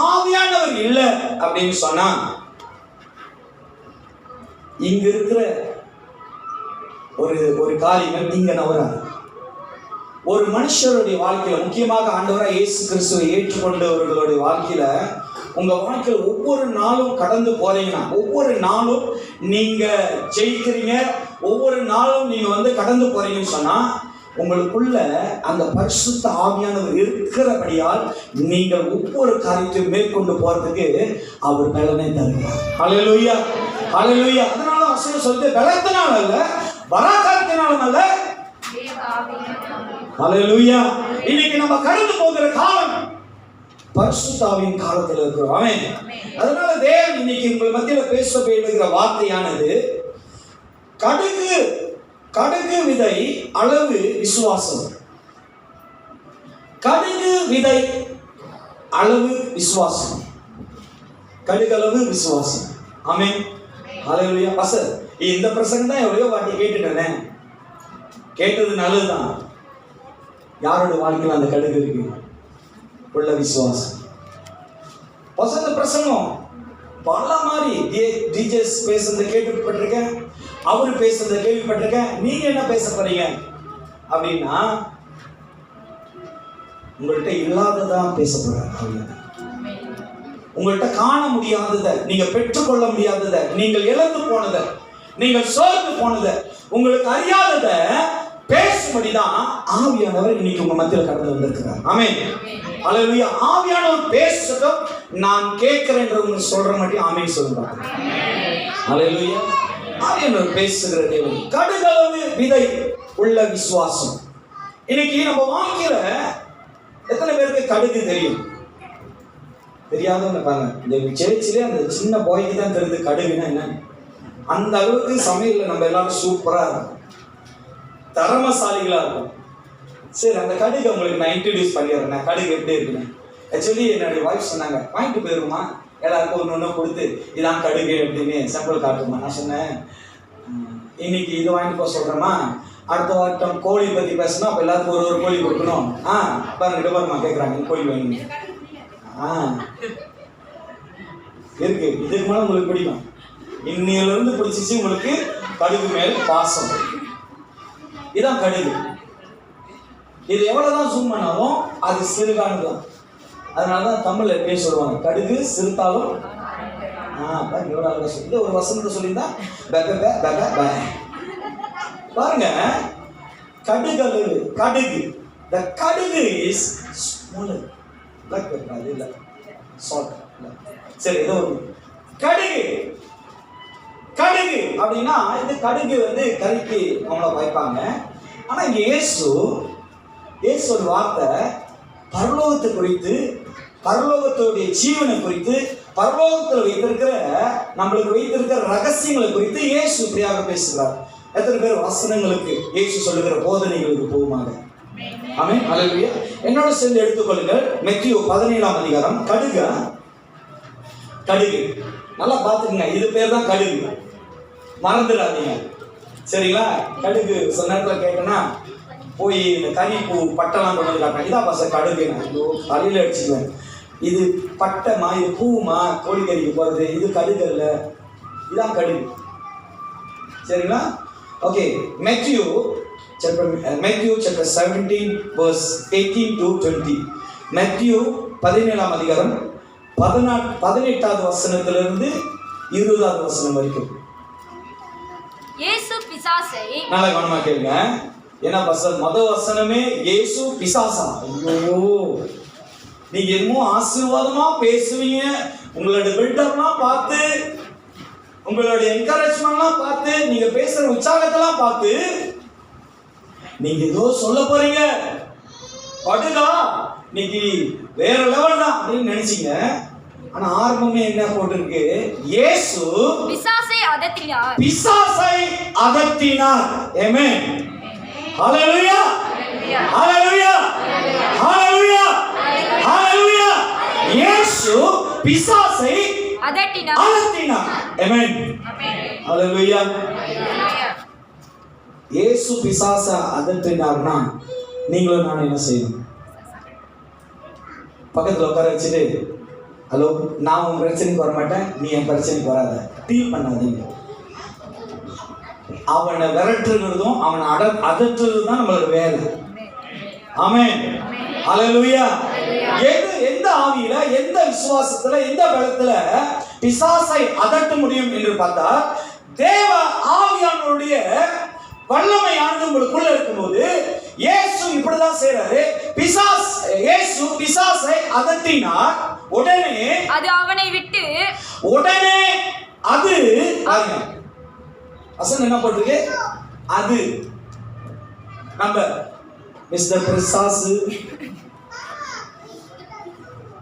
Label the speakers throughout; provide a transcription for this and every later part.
Speaker 1: ஆவியானவர் இல்லை அப்படின்னு சொன்னா இங்க இருக்கிற ஒரு காரியங்கள் இங்க நவராது. ஒரு மனுஷருடைய வாழ்க்கையில, முக்கியமாக ஆண்டவராக இயேசு கிறிஸ்துவை ஏற்றுக்கொண்டவர்களுடைய வாழ்க்கையில, உங்க வாழ்க்கையில் ஒவ்வொரு நாளும் கடந்து போறீங்கன்னா, ஒவ்வொரு நாளும் நீங்க ஜெயிக்கிறீங்க, ஒவ்வொரு நாளும் நீங்க கடந்து போறீங்கன்னு சொன்னா உங்களுக்குள்ள அந்த பரிசுத்த ஆவியானவர் இருக்கிறபடியால் நீங்கள் ஒவ்வொரு காரியத்தையும் மேற்கொண்டு போறதுக்கு அவர் பலனை தருகிறார். ஹல்லேலூயா, ஹல்லேலூயா. அதனால வசனம் சொல்லுது, பலத்தினால அல்ல, பராக்கிரமத்தினாலும் அல்ல. ஹல்லேலூயா. இன்னைக்கு நம்ம கடந்து போகிற காலம் பரிசுத்த ஆவியின் காலத்தில் இருக்கிறோம். ஆமென். அதனால தேவன் இன்னைக்கு உங்கள் மத்தியில் பேச வேண்டுகிற வார்த்தையானது, கடுகு விதை அளவு விசுவாசம். கடுகு விதை அளவு விசுவாசம். கடுகளவு விசுவாசம். ஆமென். ஹல்லேலூயா. பாஸ்டர், இந்த பிரசங்கம் தான் எவ்வளோ வாட்டி கேட்டுட்டேன். கேட்டது நல்லதுதான். யாரோட வாழ்க்கையில் அந்த கடுகு இருக்கு? உள்ள விசுவாசம். வசந்த பிரசங்கம் பல மாதிரி டிஜேஸ் பேசுறதை கேள்விப்பட்டிருக்கேன், அவரு பேசுறதை கேள்விப்பட்டிருக்கேன். நீங்க என்ன பேச போறீங்க அப்படின்னா, உங்கள்கிட்ட இல்லாததான் பேச போறாங்க. உங்கள்கிட்ட காண முடியாததை, நீங்க பெற்றுக்கொள்ள முடியாததை, நீங்கள் இழந்து போனதை, நீங்கள் சோர்ந்து போனதை, உங்களுக்கு அறியாததை பேசும்படிதான் ஆவியானவர் இன்னைக்கு உங்க மத்தியில் கடந்து வந்திருக்கிறார். ஆமென். ஹல்லேலூயா. ஆவியானவர் பேசட்டும், நான் கேட்கிறேன் சொல்ற மட்டும் ஆமென் சொல்லுங்க. ஹல்லேலூயா. ஆவியானவர் பேசுகிற தேவன். கடுகளவு விதை உள்ள விசுவாசம். இன்னைக்கு நம்ம வாழ்க்கையில எத்தனை பேருக்கு கடுகு தெரியும்? தெரியாதவங்க பாருங்க. இந்த சேர்ச்சிலே அந்த சின்ன பாய்க்கு தான் தெரியுது கடுகுன்னா என்ன. அந்த அளவுக்கு சமையல்ல நம்ம எல்லாரும் சூப்பரா இருக்கும், தரமசாலிகளா இருக்கும். சரி, அந்த கடுகு உங்களுக்கு நான் இன்ட்ரடியூஸ் பண்ணிடுறேன். கடுகு எப்படி இருக்குன்னு. ஆக்சுவலி என்னுடைய வாய்ஸ் சொன்னாங்க, வாங்கிட்டு போயிருமா, எல்லாருக்கும் ஒன்று கொடுத்து இதான் கடுகு அப்படின்னு சாம்பிள் காட்டுமா. நான் சொன்னேன், இன்னைக்கு இது வாங்கிட்டு போக சொல்றேமா, அடுத்த வாட்டம் கோழி பத்தி பேசணும், அப்ப எல்லாத்துக்கும் ஒரு கோழி கொடுக்கணும். பாருங்க பாருமா கேட்குறாங்க, கோழி வேணும். இருக்கு, இதுக்கு மேலே உங்களுக்கு பிடிக்கும். இன்னையிலிருந்து பிடிச்சிச்சு உங்களுக்கு கடுகு மேல் பாசம். இதான் கடுகு. இது எவ்வளவுதான் ஜூம் பண்ணாலும் அது சிறுகானதுதான். அதனாலதான் தமிழ்ல எப்படி சொல்லுவாங்க, கடுகு சிறுத்தாலும். எவ்வளவு அழகா சொல்லி ஒரு வசனத்தை சொல்லியிருந்தா பாருங்க. கடுகு the கடுகு is smaller. black pepper அது இல்ல, salt. சரி, ஏதோ ஒரு கடுகு அப்படின்னா, இந்த கடுகு கறிக்கு அவங்கள வைப்பாங்க. ஆனா இங்க இயேசு ஒரு வார்த்தை பரலோகத்தை குறித்து, பரலோகத்துடைய ஜீவனை குறித்து, பரலோகத்தில் வைத்திருக்கிற நம்மளுக்கு வைத்திருக்கிற ரகசியங்களை குறித்து இயேசு இப்படியாக பேசுகிறார். எத்தனை பேர் வசனங்களுக்கு இயேசு சொல்லுகிற போதனைகளுக்கு போகுமாங்க? ஆமென். ஹல்லேலூயா. என்னோட சேர்ந்து எடுத்துக்கொள்ளுங்கள். மத்தேயு 17ஆம் அதிகாரம். கடுகு நல்லா பார்த்துக்கங்க. இது பேர் தான் கடுகு, மறந்துடாதீங்க. சரிங்களா? கடுகு சில நேரத்தில் கேட்டேன்னா போய் இந்த கறி பூ பட்டெல்லாம் கொண்டு வந்து காட்டுறேன். இதான் பாச கடுகு. நான் தலையில் அடிச்சுக்குவேன். இது பட்டைமா, இது பூமா, கோழிக்கறிக்கு போகிறது. இது கடுகு இல்லை, இதான் கடுகு. சரிங்களா? Okay. Matthew chapter 17 verse 18 to 20. Matthew 17ஆம் அதிகாரம் 18வது வசனத்திலிருந்து 20வது வசனம் வரைக்கும்.
Speaker 2: இயேசு பிசாசை,
Speaker 1: நல்லா கவனமா கேளுங்க. ஏன்னா முதல் வசனமே இயேசு பிசாசா. ஐயோ, நீங்க என்னமோ ஆசீர்வாதமா பேசுவீங்க, உங்களோட பில்டப்லாம் பார்த்து, உங்களோட என்கரேஜ்மெண்ட்லாம் பார்த்து, நீங்க பேசுற உற்சாகத்தெல்லாம் பார்த்து நீங்க ஏதோ சொல்ல போறீங்க, படுதா இன்னைக்கு வேற லெவல் தான் அப்படின்னு நினைச்சீங்க. ஆனா ஆரம்பமே என்ன போட்டிருக்கு? இயேசு பிசாசை அதட்டினார். ஆமென். ஹல்லேலூயா, ஹல்லேலூயா, ஹல்லேலூயா, ஹல்லேலூயா. இயேசு பிசாசை அதட்டினார். ஆமென். ஹல்லேலூயா. இயேசு பிசாசை அதட்டினார்னா நீங்களும் நான் என்ன செய்யணும்? பக்கத்தில் உட்கார வச்சுட்டு, ஹலோ, நான் உன் பிரச்சனைக்கு வர மாட்டேன், நீ என் பிரச்சனைக்கு வராத, டீல் பண்ணாதீங்க. அவனை விரட்டுறதும் அவனை அதட்டுறதும் தான் நம்மளோட வேலை. ஆமென், ஹல்லேலூயா. எந்த ஆவியில, எந்த விசுவாசத்துல, எந்த பலத்துல பிசாசை அதட்ட முடியும் என்று பார்த்தா, தேவ ஆவியானவருடைய வல்லமையானது உங்களுக்குள்ள இருக்கும்போது இயேசு இப்படிதான் செய்றாரு. இயேசு பிசாசை அதட்டினார், உடனே
Speaker 2: அது அவனை விட்டு,
Speaker 1: உடனே அது அசன் என்ன பண்றது? அது நம்ம மிஸ்டர் பிசாசு,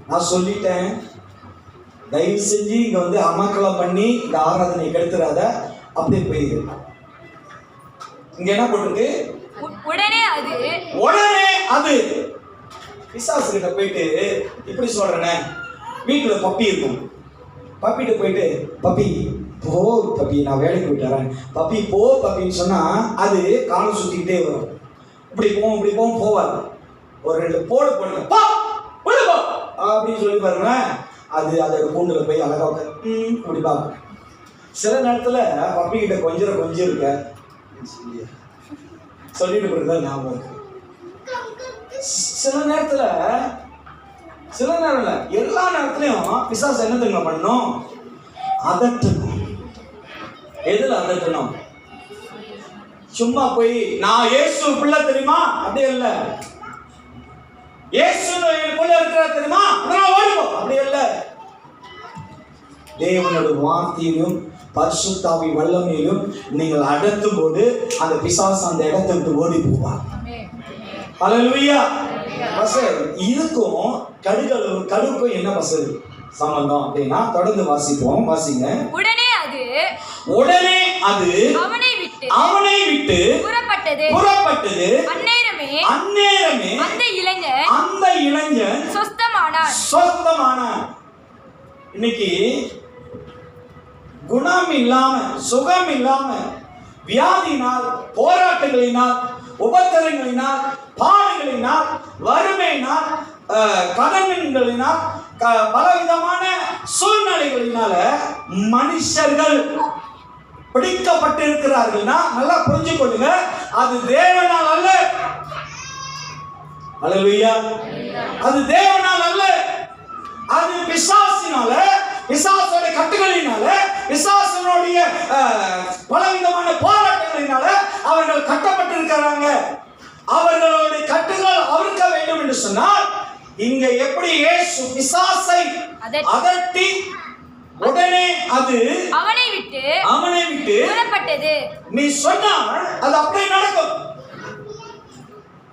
Speaker 1: நான் சொல்லிட்டேன், தயவு செஞ்சு இங்க வந்து அமக்கலம் பண்ணி இந்த ஆராதனை கெடுத்துறாத, அப்படியே போயிரு. இங்க என்ன போட்டிருக்கு?
Speaker 2: உடனே அது
Speaker 1: பிசாசு கிட்ட போயிட்டு இப்படி சொல்றேனே, வீட்டுல பப்பி இருக்கும், பப்பிட்டு போயிட்டு, பப்பி போ பப்பி, நான் வேலைக்கு போயிட்டு வரேன், பப்பி போ பப்பின்னு சொன்னா அது காலம் சுத்திக்கிட்டே வரும். இப்படி போவோம் போவாது. ஒரு 2 போடு போடுங்க, போ அப்படின்னு சொல்லி பாருங்க, அது அதோட கூண்டுல போய் அழகா இப்படி பார்க்கும். சில நேரத்துல பப்பி கிட்ட கொஞ்சம் இருக்க சொல்லிட்டு கொடுத்தா ஞாபகம் இருக்கு. சில நேரத்துல எல்லா நேரத்துலயும் பிசாசு என்ன தெரியுமா பண்ணணும்? அதட்டணும். எதுல அதட்டணும்? சும்மா போய் நான் இயேசு பிள்ளை தெரியுமா அப்படி இல்ல, இயேசு எனக்குள்ள இருக்கிற தெரியுமா ஓடிப்போம் அப்படி இல்ல. தேவனோட வார்த்தையிலும் பரிசுத்தாவி வல்லமையிலும் நீங்கள் அடக்கும் போது அந்த பிசாசு அந்த இடத்தை விட்டு ஓடி போவார். ஹல்லேலூயா. பஸ்டர், இதுக்கும் கடுக்கும் என்ன பஸ்டர் சம்பந்தம் அப்படின்னா தொடர்ந்து வாசிங்க. உடனே அது அவனை விட்டு புறப்பட்டது. அந்நேரமே அந்த இளைஞன் சொஸ்தமானான். இன்னைக்கு குணம் இல்லாம, சுகம் இல்லாம, வியாதியினால், போராட்டங்களினால், உபத்திரங்களினால், பாடுகளினால், வறுமையினால், கடன்களினால், பலவிதமான சூழ்நிலைகளினால மனுஷர்கள் பிடிக்கப்பட்டிருக்கிறார்கள்னா நல்லா புரிஞ்சு கொள்ளுங்க, அது தேவனால் அல்ல. ஹல்லேலூயா. அது தேவனால் அல்ல, அது பிசாசினால, பிசாசோட கட்டுகளினால, பிசாசனுடைய பலவிதமான போராட்டங்களினால அவர்கள் கட்டப்பட்டிருக்கிறாங்க. அவர்களுடைய கட்டுகள் அவிழ்க்க வேண்டும் என்று சொன்னால், இங்க எப்படி இயேசு பிசாசை அதட்டி உடனே அது அவனை விட்டு புறப்பட்டது நீ சொன்னால் அது அப்படியே நடக்கும்.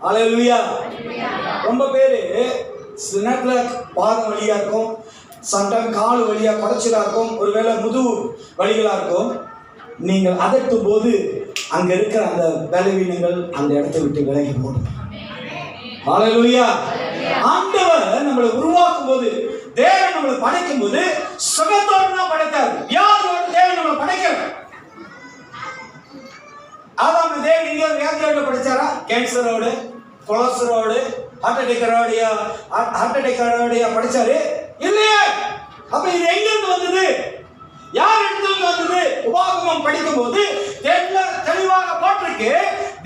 Speaker 1: ஹல்லேலூயா. ரொம்ப பேரு சில நேரத்துல பாதம் வலியா இருக்கும், சண்டம் கால் வலியா குடைச்சலா இருக்கும், ஒருவேளை முதுகு வலிகளா இருக்கும். நீங்கள் அதட்டும் போது அங்க இருக்கிற அந்த பலவீனங்கள் அந்த இடத்தை விட்டு விலகி போடும். ஹல்லேலூயா. ஆண்டவர் நம்மளை உருவாக்கும் போது, தேவன் நம்மளை படைக்கும் போது சுகத்தோடு தான் படைத்தார், வியாதியோடு தேவன் நம்மளை படைக்கல. ஆதாம் தேவன் இங்க வியாதியோடு படைச்சாரா? கேன்சரோடு, கொலஸ்ட்ராலோடு, ஹார்ட் அட்டாக்கோட படிச்சாரு இல்லையே. அப்ப இது எங்க இருந்து வந்தது? யார் இடத்துல வந்தது? உபாகமம் படிக்கும் போது தெளிவாக போட்டிருக்கு,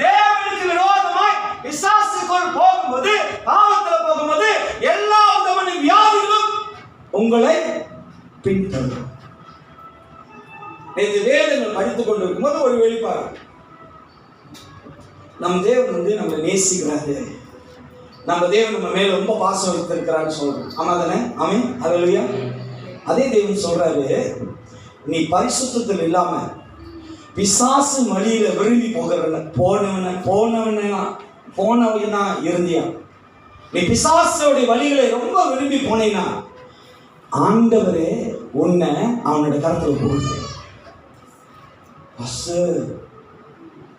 Speaker 1: தேவனுக்கு விரோதமாய் பிசாசுக்குள் போகும்போது, பாவத்துல போகும்போது எல்லா விதமான வியாதிகளும் உங்களை பின்தொடரும். நேற்று வேதங்கள் படித்துக் கொண்டிருக்கும் போது ஒரு வெளிப்பாடு, நம் தேவன் வந்து நம்மளை நேசிக்கிறாரு, நம்ம தேவன் நம்ம மேல ரொம்ப பாசம் வைத்திருக்கிறான்னு சொல்றோம். ஆமா தானே? ஆமென், ஹல்லேலூயா. அதே தேவன் சொல்றாரு, நீ பரிசுத்தத்தில் இல்லாம பிசாசு மடியில விரும்பி போனவனா இருந்தியா, நீ பிசாசுடைய வழிகளை ரொம்ப விரும்பி போனேனா, ஆண்டவரே உன்னை அவனோட கருத்துல போடுது.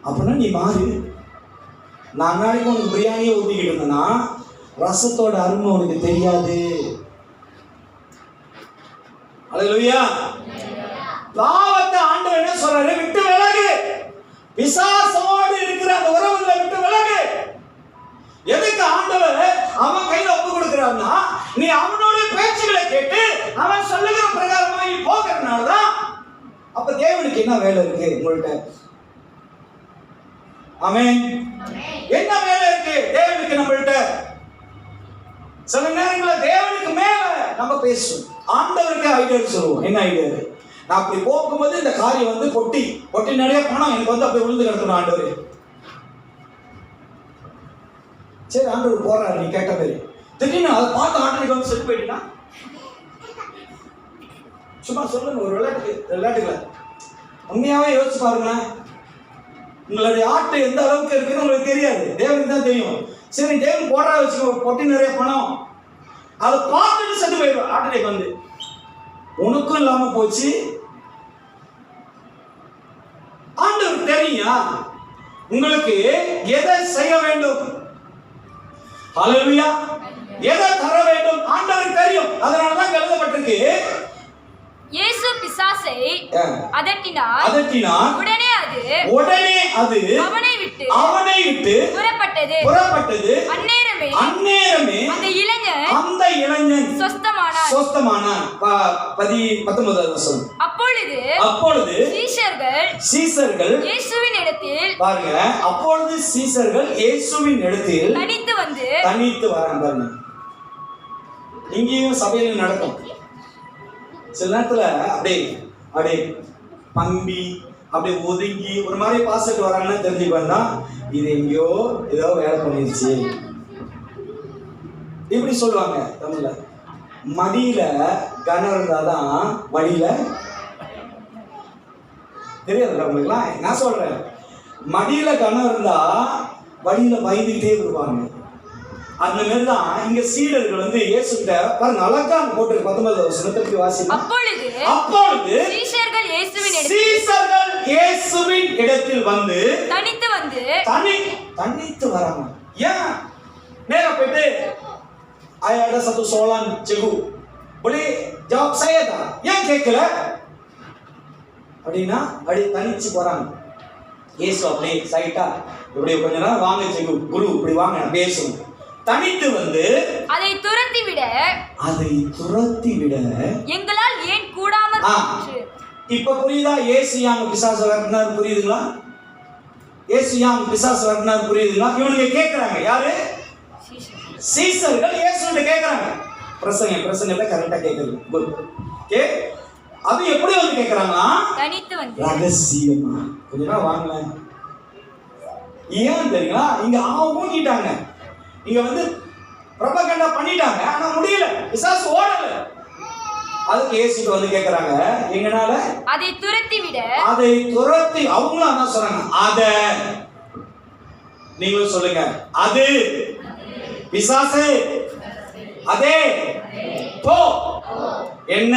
Speaker 1: அப்படின்னா நீ மாறு. நான் நாளைக்கு உனக்கு பிரியாணியை ஊட்டிக்கிட்டு இருந்தேன்னா ரசத்தோட அருமை உனக்கு தெரியாது. ஹல்லேலூயா. பாவத்தை ஆண்டவர் என்ன சொல்றாரு? விட்டு விலகு. பிசாசோடு இருக்கிற அந்த உறவுகளை விட்டு விலகு. எதுக்கு ஆண்டவர் அவன் கையில ஒப்பு கொடுக்கிறான்னா, நீ அவனோட பேச்சுகளை கேட்டு அவன் சொல்லுகிற பிரகாரமா நீ போகிறதுனாலதான். அப்ப தேவனுக்கு என்ன வேலை இருக்கு உங்கள்கிட்ட? ஆமென். என்ன வேலை இருக்கு தேவனுக்கு நம்மள்கிட்ட? சில நேரங்களில் தேவனுக்கு மேல நம்ம பேசுவோம், ஆண்டவருக்கு ஐடியா சொல்லுவோம். என்ன ஐடியா? நான் அப்படி போகும்போது இந்த காரியம் வந்து பொட்டி நிறைய பணம் எனக்கு வந்து அப்படி விழுந்து கிடக்கணும் ஆண்டவர். சரி, ஆண்டவர் போறாரு நீ கேட்ட பேரு. திடீர்னு அதை பார்த்து ஆண்டவருக்கு வந்து செத்து போயிட்டீங்கன்னா சும்மா சொல்லுங்க, ஒரு விளையாட்டுல உண்மையாவே யோசிச்சு பாருங்களேன். உங்களுடைய ஆட்டு எந்த அளவுக்கு இருக்குன்னு உங்களுக்கு தெரியாது, தேவனுக்கு தான் தெரியும். சரி, தேவன் போடுறா வச்சுக்கோ, பொட்டி நிறைய பணம், அதை பார்த்துட்டு செத்து போயிடுவோம். ஆட்டடைக்கு வந்து உனக்கும் இல்லாம போச்சு. ஆண்டவருக்கு தெரியா உங்களுக்கு எதை செய்ய வேண்டும், ஹல்லேலூயா, எதை தர வேண்டும் ஆண்டவருக்கு தெரியும். அதனாலதான் எழுதப்பட்டிருக்கு,
Speaker 2: இயேசு பிசாசை அதட்டினார், உடனே அது அவனை விட்டு புறப்பட்டது. அந்நேரமே அந்த இளைஞன் சொஸ்தமானான். 19வது வசனம். அப்பொழுது சீஷர்கள் இயேசுவின் இடத்தில், பாருங்க, அப்பொழுது சீஷர்கள் இயேசுவின் இடத்தில் தனித்து வராங்க. இங்கேயும் சபையில் நடக்கும். சில நேரத்துல அப்படியே பம்பி அப்படியே ஒதுங்கி ஒரு மாதிரி பாசிட்டு வராங்கன்னு தெரிஞ்சுக்கோன்னா இது எங்கேயோ ஏதோ வேலை பண்ணிருச்சு இப்படி சொல்லுவாங்க தமிழ்ல. மடியில கனம் இருந்தாதான் வழியில தெரியாதுல்ல உங்களுக்குலாம். நான் சொல்றேன், மடியில கனம் இருந்தா வழியில பயந்துகிட்டே வருவாங்க. அந்த மாதிரி தான் இங்க சீடர்கள் வந்து இயேசுகிட்ட பாருங்க, அழகா போட்டு 19வது வசனத்திற்கு வாசிங்க. அப்பொழுது சீஷர்கள் இயேசுவின் இடத்தில் வந்து தனித்து வராங்க. ஏன் நேரா போயிட்டு ஆயாட சத்து சோலான் செகு போலி ஜவாப் செய்யதா ஏன் கேட்கல அப்படின்னா அப்படி தனிச்சு போறாங்க. இயேசு அப்படியே சைட்டா இப்படி கொஞ்ச நேரம் வாங்க செகு குரு இப்படி வாங்க பேசணும். தனித்து வந்து அதை துரத்தி விட எங்களால் ஏன் கூடாமல் போச்சு. இப்ப புரியுதா? இயேசு யாங்க பிசாசு வரனார் புரியுதுங்களா? இயேசு யாங்க பிசாசு வரனார் புரியுதுங்களா? இவனுங்க கேக்குறாங்க, யாரு? சீஷர்கள் இயேசுகிட்ட கேக்குறாங்க. பிரசங்கத்தை கரெக்டா கேக்குது. ஓகே, அது எப்படி வந்து கேக்குறாங்கன்னா தனித்து வந்து ரகசியமா கொஞ்ச நேரம் வாங்கல. ஏன் தெரியுங்களா? இங்க ஊங்கிட்டாங்க, இங்க வந்து பிரபகண்டா பண்ணிட்டாங்க, ஆனா முடியல, பிசாசு ஓடல. அதுக்கு இயேசுக்கு வந்து கேக்குறாங்க, எங்கனால அதை துரத்தி அவங்களும் அதான் சொல்றாங்க. அத நீங்களும் சொல்லுங்க, அது பிசாசு, அதே போ. என்ன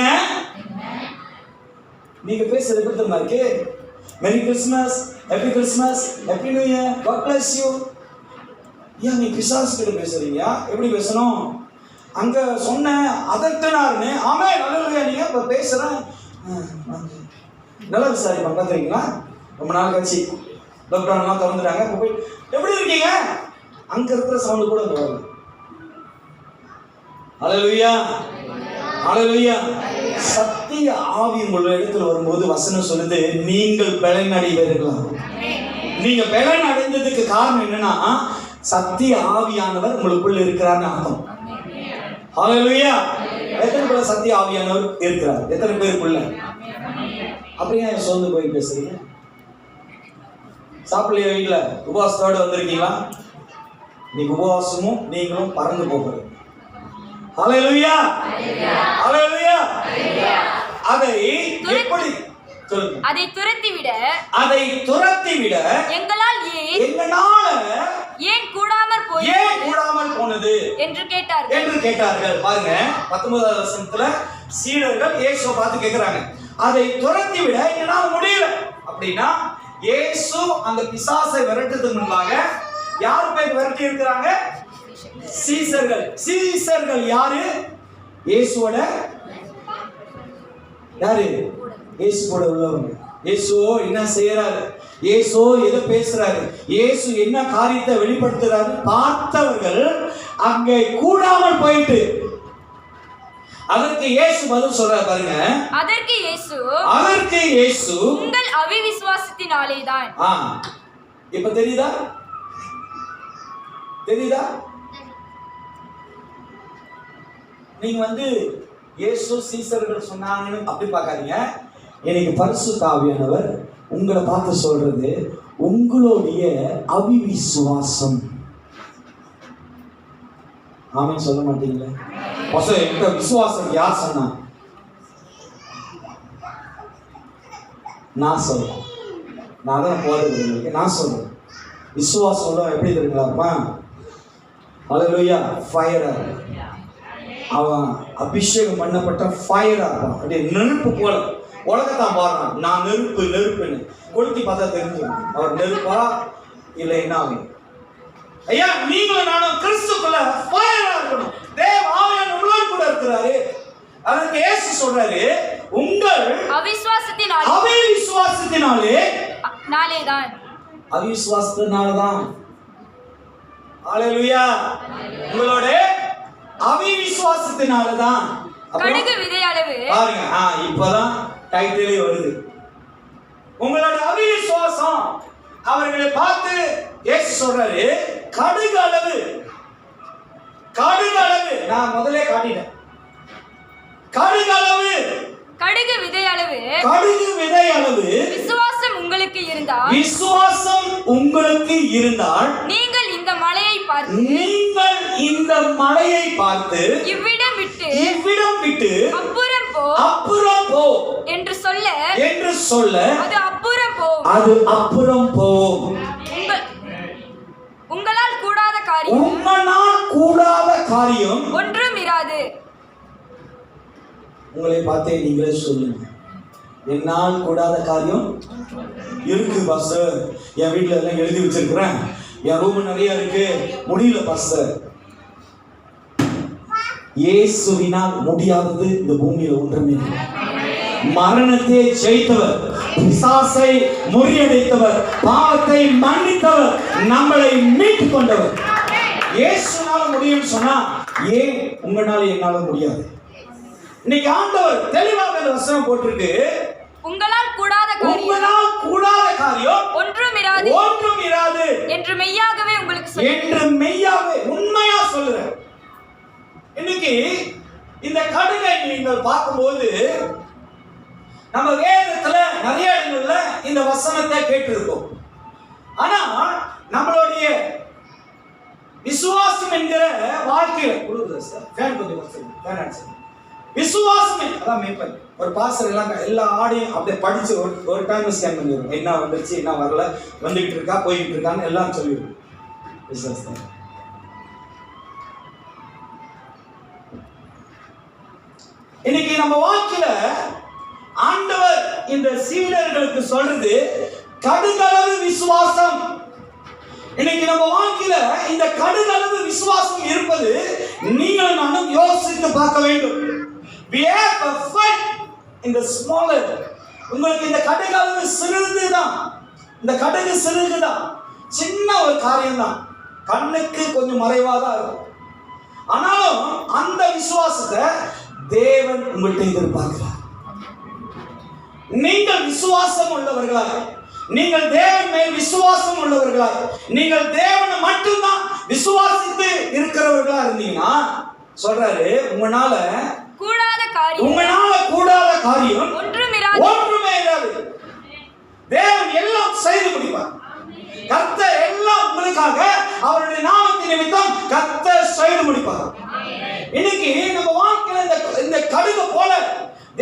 Speaker 2: நீங்க பேசுறது எப்படி தெரியுமா இருக்கு? Merry Christmas, happy Christmas, happy new year, God bless you. ஏன் நீ பிசாசு கிட்ட பேசுறீங்க? எப்படி பேசணும்? அங்க சொன்ன அதட்டனாருன்னு ஆமே நல்ல நீங்க இப்ப பேசுறேன் நல்லா விசாரிப்பாங்க. பார்த்துருக்கீங்களா? ரொம்ப நாள் கழிச்சு லாக்டவுன்லாம் திறந்துட்டாங்க. போய் எப்படி இருக்கீங்க? அங்க இருக்கிற சவுண்டு கூட அங்க வரும். ஹல்லேலூயா, ஹல்லேலூயா. சத்திய ஆவி உங்கள் இடத்துல வரும்போது வசனம் சொல்லுது, நீங்கள் பலன் அடைவீர்களாம். நீங்க பலன் அடைந்ததுக்கு காரணம் என்னன்னா சத்திய ஆவியானவர் உங்களுக்குள்ள இருக்கிறார்னு அர்த்தம். ஹல்லேலூயா. எத்தனை பேர் சத்திய ஆவியானவர் இருக்கிறார்? எத்தனை பேருக்குள்ள? அப்படியே சோர்ந்து போய் பேசுறீங்க? சாப்பிடலையா? வீட்டுல உபவாசத்தோடு வந்திருக்கீங்களா? நீங்க உபவாசமும் நீங்களும் பறந்து போகிறீங்க. ஹல்லேலூயா, ஹல்லேலூயா. அதை எப்படி சொல்லுங்க? அதை துரத்தி விட எங்களால் ஏன் கூடாமல் போனது என்று கேட்டார்கள். பாருங்க 19வது வசனத்துல சீடர்கள் இயேசுவை பார்த்து கேக்குறாங்க, அதை துரத்தி விட என்னால முடியல அப்படின்னா இயேசு அந்த பிசாசை விரட்டுறதுக்கு முன்பாக யார் போய் விரட்டி இருக்கிறாங்க? சீஷர்கள் யாரு? இயேசுவோட யாரு? இயேசு கூட உள்ளவங்க. இயேசு என்ன செய்யறாரு?
Speaker 1: இயேசு எதை பேசுறாரு, இயேசு என்ன காரியத்தை வெளிப்படுத்துறாரு பார்த்தவர்கள் அங்கே கூடாமல் போயிட்டு அதற்கு இயேசு பதில் சொல்றாரு பாருங்க.
Speaker 3: அதற்கு இயேசு உங்கள் அவிசுவாசத்தினாலேதான்.
Speaker 1: இப்ப தெரியுதா? நீங்க இயேசு சீசர்கள் சொன்னாங்கன்னு அப்படி பார்க்காதீங்க. எனக்கு பரிசுத்த ஆவியானவர் உங்களை பார்த்து சொல்றது உங்களுடைய அவிசுவாசம். ஆமென் சொல்ல மாட்டீங்களா? என்கிட்ட விசுவாசம் யார் சொன்னா? நான் சொல்றேன். நான் தான் போறது. நான் சொல்றேன் விசுவாசம் எப்படி தெரியுங்களாப்பா? ஹல்லேலூயா. ஃபயரா, அவன் அபிஷேகம் பண்ணப்பட்ட ஃபயரா இருப்பான். அப்படியே நெருப்பு போல உலகத்தான் பாடுறான். நான் நெருப்புன்னு கொளுத்தி பார்த்தா தெரிஞ்சிடும் அவர் நெருப்பா இல்லை என்ன ஆகும். ஐயா, நீங்களும் நானும் கிறிஸ்துக்குள்ள ஃபயரா இருக்கணும். தேவ ஆவியானவர் நம்மளோட கூட இருக்கிறாரு. அதற்கு இயேசு சொல்றாரு உங்கள் அவிசுவாசத்தினாலேதான். ஹல்லேலூயா. உங்களோட அவிசுவாசத்தினாலதான்.
Speaker 3: கடுகு விதை அளவு
Speaker 1: பாருங்க, இப்பதான் டைட்டிலே வருது. உங்களோட அவிசுவாசம். அவர்களை பார்த்து இயேசு சொல்றாரு கடுகு அளவு. நான் முதல்ல காட்டிட்டேன். கடுகு விதை அளவு
Speaker 3: விசுவாசம்
Speaker 1: உங்களுக்கு இருந்தால்
Speaker 3: நீங்கள் இந்த மலையை பார்த்து இவ்விடம் விட்டு அப்புறம் போ என்று சொல்ல அது அப்புறம் போகும். உங்களால் கூடாத காரியம் ஒன்றும் இராது.
Speaker 1: உங்களை பார்த்தே நீங்களே சொல்லுங்க, என்னால் கூடாத காரியம் இருக்கு பாஸ்டர். என் வீட்டுல எல்லாம் எழுதி வச்சிருக்கிறேன், என் ரூம் நிறைய இருக்கு, முடியல பாஸ்டர். இயேசுவினால் முடியாதது இந்த பூமியில ஒன்றுமே இல்லை. மரணத்தை ஜெயித்தவர், பிசாசை முறியடித்தவர், பாவத்தை மன்னித்தவர், நம்மளை மீட்டுக் கொண்டவர். இயேசுனால முடியும் சொன்னா ஏன் உங்களால என்னால முடியாது? இன்னைக்கு ஆண்டவர் தெளிவாக அந்த வசனம் போட்டிருக்கு, உங்களால் கூடாத காரியம் ஒன்றும் இராது
Speaker 3: என்று மெய்யாகவே உங்களுக்கு
Speaker 1: உண்மையா சொல்லுறேன். இன்னைக்கு இந்த கடுகை நீங்கள் பார்க்கும்போது நம்ம வேதத்துல நிறைய இடங்கள்ல இந்த வசனத்தை கேட்டிருக்கோம். ஆனா நம்மளுடைய விசுவாசம் என்கிற வாழ்க்கையில விசுவாசம் அதான் மேம்பன் ஒரு பாஸ்டர் எல்லா ஆடியும் அப்படியே படிச்சு ஒரு டைம் ஸ்கேன் பண்ணிடுவோம். என்ன வந்துருச்சு, என்ன வரல, வந்துகிட்டு இருக்கா, போய்கிட்டு இருக்கான்னு எல்லாம் சொல்லிடுவோம். விசுவாசம் இன்னைக்கு நம்ம வாழ்க்கையில ஆண்டவர் இந்த சீடர்களுக்கு சொல்றது கடுகளவு விசுவாசம். இன்னைக்கு நம்ம வாழ்க்கையில இந்த கடுகளவு விசுவாசம் இருப்பது நீங்கள் நானும் யோசித்து பார்க்க வேண்டும். We have a faith in the smaller. உங்களுக்கு இந்த கடுகளவு சிறிதுதான், இந்த கடுகு சிறிதுதான், சின்ன ஒரு காரியம் தான், கண்ணுக்கு கொஞ்சம் மறைவாதான் இருக்கும். ஆனாலும் அந்த விசுவாசத்தை தேவன் உங்கள்கிட்ட எதிர்பார்க்கிறார். நீங்கள் விசுவாசம் உள்ளவர்களாக, நீங்கள் தேவன் மேல் விசுவாசம் உள்ளவர்களாக, நீங்கள் தேவனை மட்டும்தான் விசுவாசித்து இருக்கிறவர்களா இருந்தீங்கன்னா சொல்றாரு உங்களால கூடாத காரியம் ஒன்றுமே இராது. தேவன் எல்லாம் செய்து முடிப்பார். கர்த்தர் எல்லாம் உங்களுக்காக அவருடைய நாமத்தின் நிமித்தம் கர்த்தர் செய்து முடிப்பார். இன்னைக்கு நம்ம வாழ்க்கையில இந்த கடுகு போல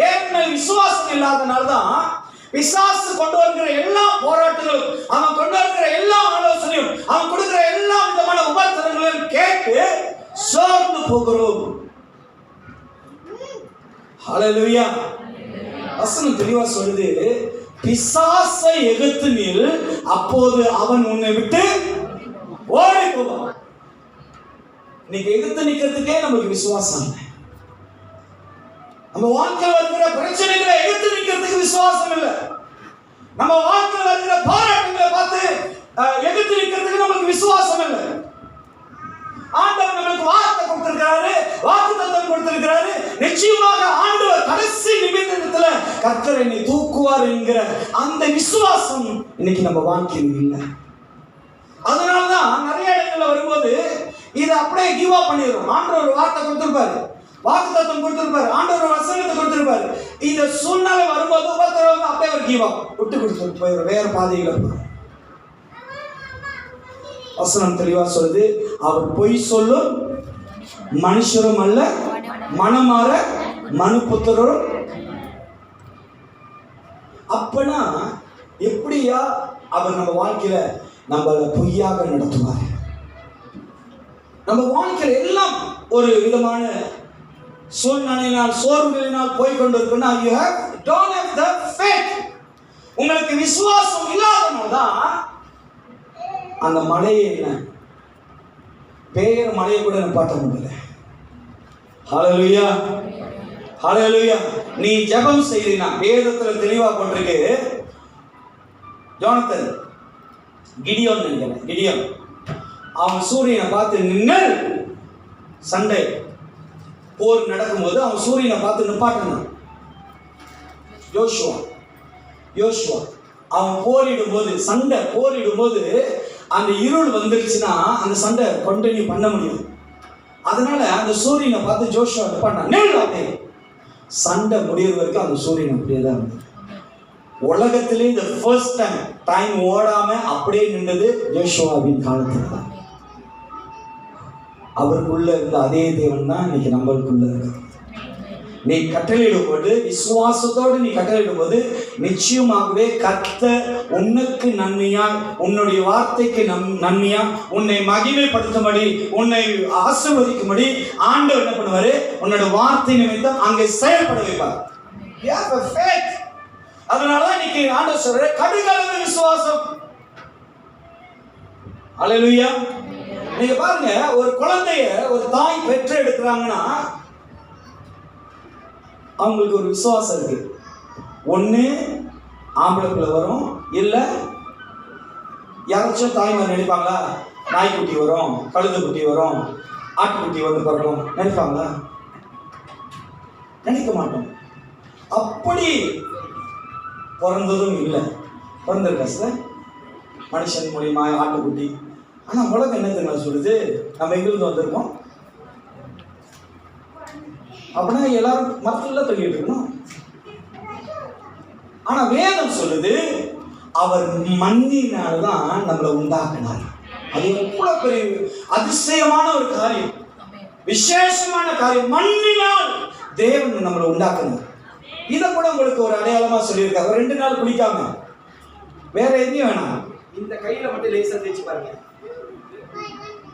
Speaker 1: தேவன் மேல் விசுவாசம் இல்லாதனால்தான் பிசாசு கொண்டு வருகிற எல்லா போராட்டங்களும், அவன் கொண்டு வருகிற எல்லா ஆலோசனையும், அவன் கொடுக்கிற எல்லா விதமான உபத்திரங்களையும் கேட்டு சோர்ந்து போகிறோம். ஹல்லேலூயா. வசனம் தெளிவா சொல்லுது, பிசாசை எதிர்த்து நில், அப்போது அவன் உன்னை விட்டு ஓடி போவான். இன்னைக்கு எதிர்த்து நிக்கிறதுக்கே நமக்கு விசுவாசம் இல்லை. நம்ம வாழ்க்கையில் வருகிற பிரச்சனைகளை எதிர்த்து நிக்கிறதுக்கு விசுவாசம் இல்லை. நம்ம வாழ்க்கையில் வருகிற போராட்டங்கள் பார்த்து எதிர்த்து நிற்கிறதுக்கு நமக்கு விசுவாசம் இல்லை. ஆண்டவர் நம்மளுக்கு வார்த்தை கொடுத்திருக்கிறாரு, வாக்குத்தத்தம் கொடுத்திருக்கிறாரு. நிச்சயமாக ஆண்டவர் கடைசி நிமிடத்துல கர்த்தர் என்னை தூக்குவார் என்கிற அந்த விசுவாசம் இன்னைக்கு நம்ம வாழ்க்கையில் இல்லை. அதனாலதான் நிறைய இடங்கள்ல வரும்போது இதை அப்படியே கிவ் அப் பண்ணிடுறோம். ஆண்டவர் ஒரு வார்த்தை கொடுத்திருப்பாரு, வாக்குத்தத்தம் கொடுத்திருப்பாரு, ஆண்டவர் ஒரு வசனத்தை கொடுத்திருப்பாரு. இந்த சூழ்நிலை வரும்போது ஒவ்வொருத்தர் அப்படியே ஒரு கிவ் அப் விட்டு கொடுத்துட்டு போயிடும், வேற பாதையில போயிடும். வசனம் தெளிவா சொல்லுது, அவர் பொய் சொல்லும் மனுஷரும் அல்ல, மனமாற மனுபுத்திரரும். அப்பனா எப்படியா அவர் நம்ம வாழ்க்கையில நம்மள பொய்யாக நடத்துவார்? நம்ம வாழ்க்கையில எல்லாம் ஒரு விதமான சூழ்நிலையினால் சோர்வுகளினால் போய்கொண்டிருக்குன்னா you don't have the faith. உங்களுக்கு விசுவாசம் இல்லாதனால தான் அந்த மலையை என்ன பெயர் மலையை கூட நிப்பாட்ட முடியல. ஹல்லேலூயா, ஹல்லேலூயா. நீ ஜெபம் செய்தினா வேதத்துல தெளிவா போட்டிருக்கு. ஜோனத்தன் கிடியோன் நினைக்கிறேன், கிடியோன் அவன் சூரியனை பார்த்து நின்று சண்டை போர் நடக்கும்போது அவன் சூரியனை பார்த்து நிப்பாட்டினான். யோசுவா அவன் போரிடும் போது சண்டை போரிடும் போது அந்த இருள் வந்துருச்சுன்னா அந்த சண்டை கண்டினியூ பண்ண முடியும். அதனால அந்த சூரியனை பார்த்து ஜோஷுவா நிப்பாட்டினான். சண்டை முடிகிற வரைக்கும் அந்த சூரியன் அப்படியே தான் இருந்தது. உலகத்திலே இந்த ஃபர்ஸ்ட் டைம் ஓடாம அப்படியே நின்றது யோசுவாவின் காலத்துல தான். அவருக்குள்ள இருந்த அதே தேவன் தான் இன்னைக்கு நம்மளுக்குள்ள இருக்கு. நீ கட்டளையிடும் போது விசுவாசத்தோடு நீ கட்டளையிடும் போது நிச்சயமாகவே கர்த்தர் உனக்கு நன்மையா, உன்னுடைய வார்த்தைக்கு நன்மையா, உன்னை மகிமைப்படுத்தும்படி, உன்னை ஆசீர்வதிக்கும்படி ஆண்டவர் என்ன பண்ணுவாரு? உன்னோட வார்த்தை நிமித்தம் அங்கே செயல்பட வைப்பார். அதனாலதான் இன்னைக்கு ஆண்டவர் சொல்ற கடுகளவு விசுவாசம். அல்லேலூயா. நீங்க பாருங்க, ஒரு குழந்தைய ஒரு தாய் பெற்று எடுக்கிறாங்கன்னா அவங்களுக்கு ஒரு விசுவாசம் இருக்கு. ஒண்ணு ஆம்பளை பிள்ளை வரும், இல்ல யாராச்சும் தாய்மார் நினைப்பாங்களா நாய்க்குட்டி வரும், கழுது குட்டி வரும், ஆட்டுக்குட்டி வந்து பிறக்கும் நினைப்பாங்களா? நினைக்க மாட்டோம். அப்படி பிறந்ததும் இல்லை. பிறந்திருக்கா சார் மனுஷன் மூலியமா ஆட்டுக்குட்டி. ஆனா உலகம் என்ன தெரியுமா சொல்லுது? நம்ம எங்கிருந்து வந்திருக்கோம் அப்படின்னா எல்லாரும் மரத்துல தள்ளிட்டு இருக்கணும். ஆனா வேதம் சொல்லுது அவர் மண்ணினால்தான் நம்மளை உண்டாக்கினார். அது எவ்வளவு பெரிய அதிசயமான ஒரு காரியம், விசேஷமான காரியம். மண்ணினால் தேவன் நம்மளை உண்டாக்கினார். இதை கூட உங்களுக்கு ஒரு அடையாளமா சொல்லியிருக்காரு. ஒரு 2 நாள் குளிக்காம வேற எதையும் வேணாம், இந்த கையில மட்டும் லேசா தேய்ச்சி பாருங்க,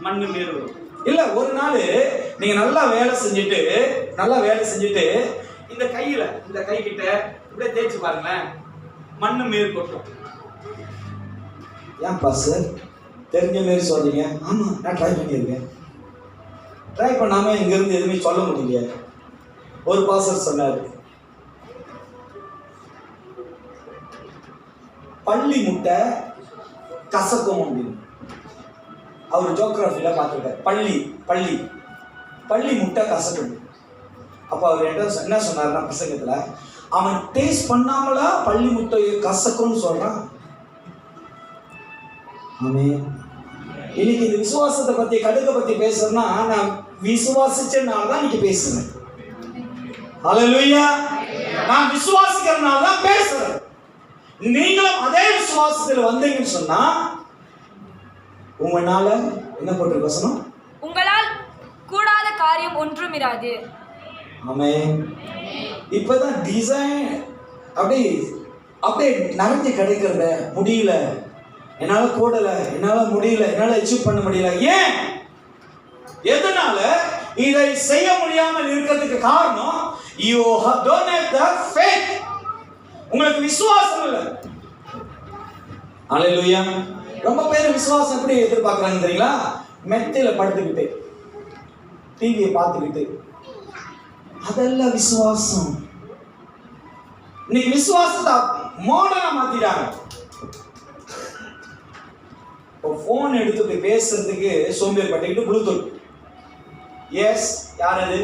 Speaker 1: மண்ணு மேல் வரும். இல்ல ஒரு நாள் நீங்க நல்லா வேலை செஞ்சுட்டு இந்த கையில இந்த கை கிட்ட இப்படியே தேய்ச்சி பாருங்களேன், மண்ணு மேல் கொட்டும். ஏன் பாஸ் தெரிஞ்ச மாரி சொல்றீங்க? ஆமா, நான் ட்ரை பண்ணியிருக்கேன். ட்ரை பண்ணாம இங்க இருந்து எதுவுமே சொல்ல முடியல. ஒரு பாஸ்டர் சொன்னாரு, பள்ளி முட்டை கசக்கும் அப்படின்னு. அவர் ஜியோகிராஃபில பார்த்துருக்காரு. பள்ளி முட்டை கசக்கும். அப்போ அவர் என்ன சொன்னார்னா பிரசங்கத்துல, அவன் டேஸ்ட் பண்ணாமலா பள்ளி முட்டை கசக்கும்னு சொல்றான். ஆமே. இன்னைக்கு இந்த விசுவாசத்தை பத்தி கடுக பத்தி பேசுறேன்னா நான் விசுவாசிச்சனால தான் இன்னைக்கு பேசுறேன். ஹல்லேலூயா. நான் விசுவாசிக்கிறனால தான் பேசுறேன். நீங்களும் அதே விசுவாசத்தில் வந்தீங்கன்னு சொன்னா உங்களால என்ன போட்டிருக்கு வசனம்? உங்களால்
Speaker 3: கூடாத காரியம் ஒன்றும் இராது.
Speaker 1: ஆமென். இப்பதான் டிசைன் அப்படியே நிறைஞ்சு கிடைக்கிறத முடியல, என்னால கூடல, என்னால முடியல, என்னால அச்சீவ் பண்ண முடியல. ஏன்? எதனால இதை செய்ய முடியாமல் இருக்கிறதுக்கு காரணம் you don't have the faith. உங்களுக்கு விசுவாசம் இல்லை. அல்லேலூயா. ரொம்ப பேர் விசுவாசம் எப்படி எதிர்பார்க்கறாங்க தெரியுங்களா? மெத்தையில படுத்துக்கிட்டு டிவியை பார்த்துக்கிட்டு, அதெல்லாம் விசுவாசம். நீ விசுவாசத்தை மாடர்னா மாத்திட்டாங்க.
Speaker 2: இப்போ ஃபோன் எடுத்து போய் பேசுறதுக்கு சோம்பேறி பட்டுக்கிட்டு ப்ளூடூத். எஸ், யார் அது?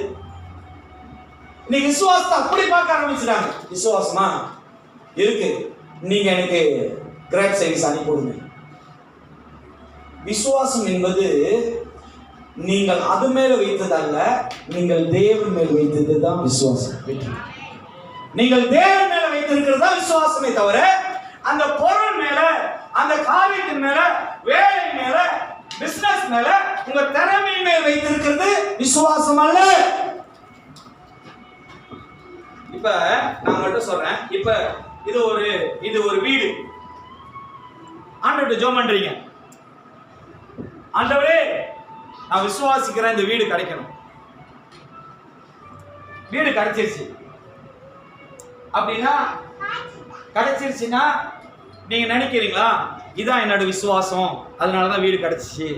Speaker 2: நீ விசுவாசத்தை அப்படி பார்க்க ஆரம்பிச்சுட்டாங்க. விசுவாசமா இருக்கு, நீங்க எனக்கு கிராப் சைஸ் அனுப்பி கொடுங்க. விசுவாசம் என்பது நீங்கள் அது மேல வைத்ததல்ல, நீங்கள் தேவன் மேல் வைத்தது தான் விசுவாசம். நீங்கள் தேவன் மேல வைத்திருக்கிறது தான் விசுவாசமே தவிர அந்த பொருள் மேல, அந்த காரியத்தின் மேல, வேலை மேல, பிசினஸ் மேல, உங்க திறமை மேல் வைத்திருக்கிறது விசுவாசம் அல்ல. இப்ப நான் மட்டும் சொல்றேன், இப்ப இது ஒரு வீடு. ஆண்டவர்கிட்ட ஜெபம் பண்றீங்க, ஆண்டவரே நான் விசுவாசிக்கிறேன் இந்த வீடு கிடைக்கணும். வீடு கிடைச்சிருச்சு அப்படின்னா, கிடைச்சிருச்சுன்னா நீங்க நினைக்கிறீங்களா இதான் என்னோட விசுவாசம், அதனாலதான் வீடு கிடைச்சிச்சு?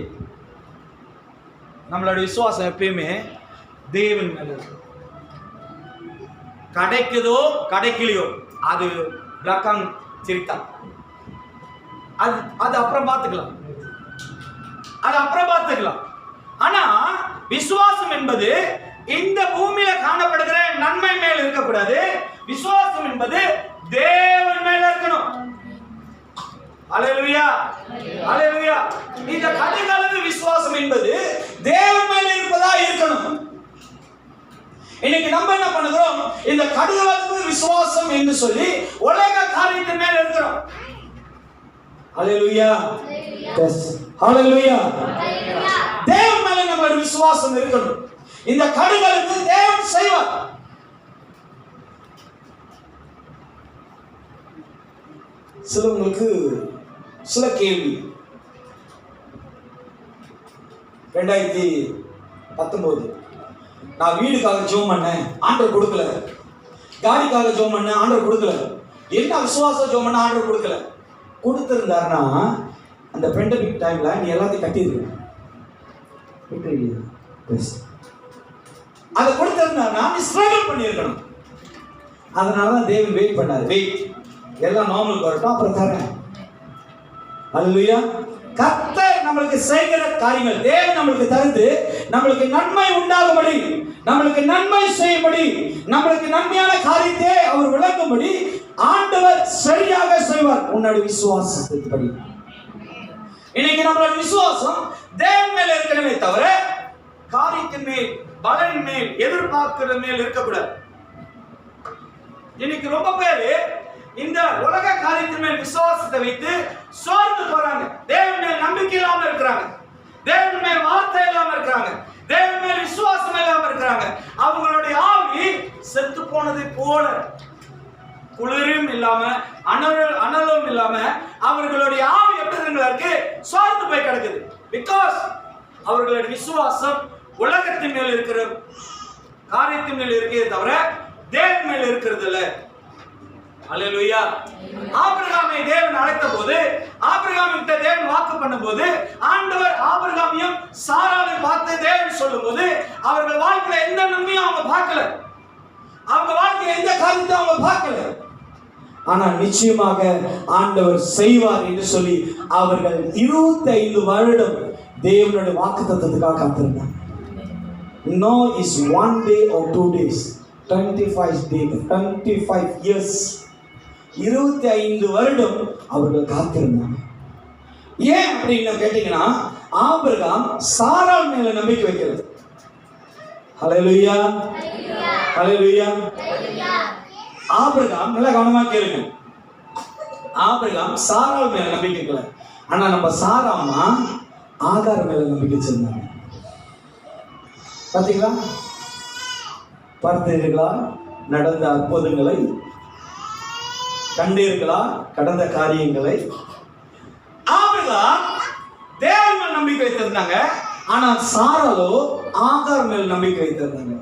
Speaker 2: நம்மளோட விசுவாசம் எப்பயுமே தேவன் மேல இருக்கு. கிடைக்குதோ கிடைக்கலையோ அது பிளக்காங் சிரித்தா, அது அப்புறம் பார்த்துக்கலாம், அது அப்புறம் பார்த்துக்கலாம். ஆனா விசுவாசம் என்பது இந்த பூமியில காணப்படுகிற நன்மை மேல் இருக்கக்கூடாது. விசுவாசம் என்பது தேவன் மேல இருக்கணும். அல்லேலூயா, அல்லேலூயா. இந்த கடுகளவு விசுவாசம் என்பது தேவன் மேல இருப்பதா இருக்கணும். இன்னைக்கு நம்ம என்ன பண்ணுகிறோம்? இந்த கடுகளவு விசுவாசம் என்று சொல்லி உலக காரியத்தின் மேல இருக்கிறோம். அல்லேலூயா, அல்லேலூயா. தேவன் மேல நம்மளோட விசுவாசம் இருக்கணும். இந்த கடுகளுக்கு தேவன் செய்வார். சிலவங்களுக்கு சில கேள்வி. 2019 நான் வீடுக்காக ஜெபம் பண்ணேன், ஆண்டவர் கொடுக்கல. காடிக்காக ஜெபம் பண்ணேன், ஆண்டவர் கொடுக்கல. என்ன விசுவாசம் ஜெபம் பண்ண ஆண்டவர் கொடுக்கல? கொடுத்திருந்தாருன்னா அந்த பெண்டமிக் டைம்ல நீ எல்லாத்தையும் கட்டியிருக்க. அதை கொடுத்திருந்தாருன்னா நீ ஸ்ட்ரகிள் பண்ணியிருக்கணும். அதனாலதான் தேவன் வெயிட் பண்ணாரு. வெயிட், எல்லாம் நார்மல் வரட்டும் அப்புறம் தரேன். அல்லேலூயா. கர்த்தர் நம்மளுக்கு செய்கிற காரியங்கள் தேவன் நம்மளுக்கு தந்து நம்மளுக்கு நன்மை உண்டாகும்படி, நம்மளுக்கு நன்மை செய்யும்படி, நம்மளுக்கு நன்மையான காரியத்தை அவர் விளக்கும்படி ஆண்டவர் சரியாக செய்வார். உன்னோட விசுவாசத்தின்படி. இன்னைக்கு நம்மளோட விசுவாசம் தேவன் மேல இருக்கணுமே தவிர காரியத்தின் மேல், பலனின் மேல், எதிர்பார்க்கிற மேல் இருக்கக்கூடாது. இன்னைக்கு ரொம்ப பேரு இந்த உலக காரியத்தின் மேல் விசுவாசத்தை வைத்து சோர்ந்து போறாங்க. தேவன் மேல் நம்பிக்கை இல்லாம இருக்கிறாங்க, தேவன் மேல் வார்த்தை இல்லாம இருக்கிறாங்க, தேவன் மேல் விசுவாசம் இல்லாம இருக்கிறாங்க. அவங்களுடைய ஆவி செத்து போனதை போல, குளிரும் இல்லாம அனலும் இல்லாம அவர்களுடைய ஆவி எப்படி இருக்கு? சோர்ந்து போய் கிடக்குது. பிகாஸ் அவர்களுடைய விசுவாசம் உலகத்தின் மேல் இருக்கிற காரியத்தின் மேல் இருக்கிறதே தவிர தேவன் மேல் இருக்கிறது இல்ல. அல்லேலூயா. ஆபிரகாமை தேவன் அழைத்த போது, ஆபிரகாமிட்ட தேவன் வாக்கு பண்ணும்போது, ஆண்டவர் ஆபிரகாமையும் சாராவை பார்த்து தேவன் சொல்லும்போது அவர்கள் வாழ்க்கையில எந்த நன்மையும் அவங்க பார்க்கல, அவங்க வாழ்க்கையில எந்த காரியத்தையும் அவங்க பார்க்கல. ஆனால் நிச்சயமாக ஆண்டவர் செய்வார் என்று சொல்லி அவர்கள் 25 வருடம் தேவனுடைய வாக்குத்தத்தத்துக்காக காத்திருந்தாங்க. No is 1 day or 2 days, 25 years. 25 வருடம் அவர்கள் காத்திருந்தாங்க. ஏன் அப்படின்னு கேட்டீங்கன்னா, ஆபிரகாம் சாராள் மேல நம்பிக்கை வைக்கிறது. ஹல்லேலூயா, ஹல்லேலூயா. ஆபிரகாம் நல்லா கவனமா கேளுங்க. ஆபிரகாம் சாராள் மேல நம்பிக்கை வைக்கல. ஆனா நம்ம சாராமா ஆகார் மேல நம்பிக்கை வச்சிருந்தாங்க. பாத்தீங்களா? பார்த்தீர்களா நடந்த அற்புதங்களை? கண்டீர்களா கடந்த காரியங்களை? ஆபிரகாம் தேவன் மேல் நம்பிக்கை வைத்திருந்தாங்க. ஆனா சாராளோ ஆகார் மேல் நம்பிக்கை வைத்திருந்தாங்க.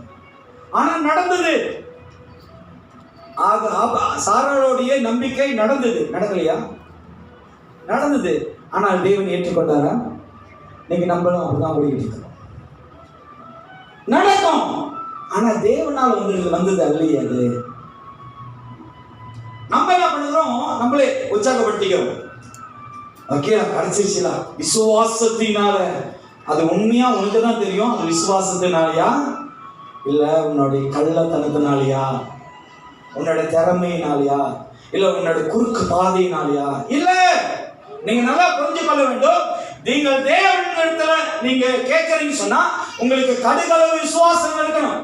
Speaker 2: ஆனா நடந்தது, சாராளுடைய நம்பிக்கை நடந்தது. நடக்கலையா? நடந்தது. ஆனால் தேவன் ஏற்றுக்கொண்டாரா? நீங்க நம்மளும் அப்படிதான் ஓடிக்கிட்டு இருக்கோம். நடக்கும். ஆனா தேவனால் வந்தது அல்லையே. அது நம்ம என்ன பண்ணுறோம்? நம்மளே உற்சாகப்படுத்திக்கிறோம். ஓகே, கிடைச்சிருச்சுல. விசுவாசத்தினால. அது உண்மையா உனக்கு தான் தெரியும். அது விசுவாசத்தினாலயா இல்ல உன்னுடைய கள்ளத்தனத்தினாலயா, உன்னோட திறமையினாலயா, இல்ல உன்னோட குறுக்கு பாதையினாலயா? இல்ல. நீங்க நல்லா புரிஞ்சு கொள்ள வேண்டும். நீங்கள் தேவனிடத்துல நீங்க கேட்கறீங்க சொன்னா உங்களுக்கு கடுகளவு விசுவாசம் இருக்கணும்.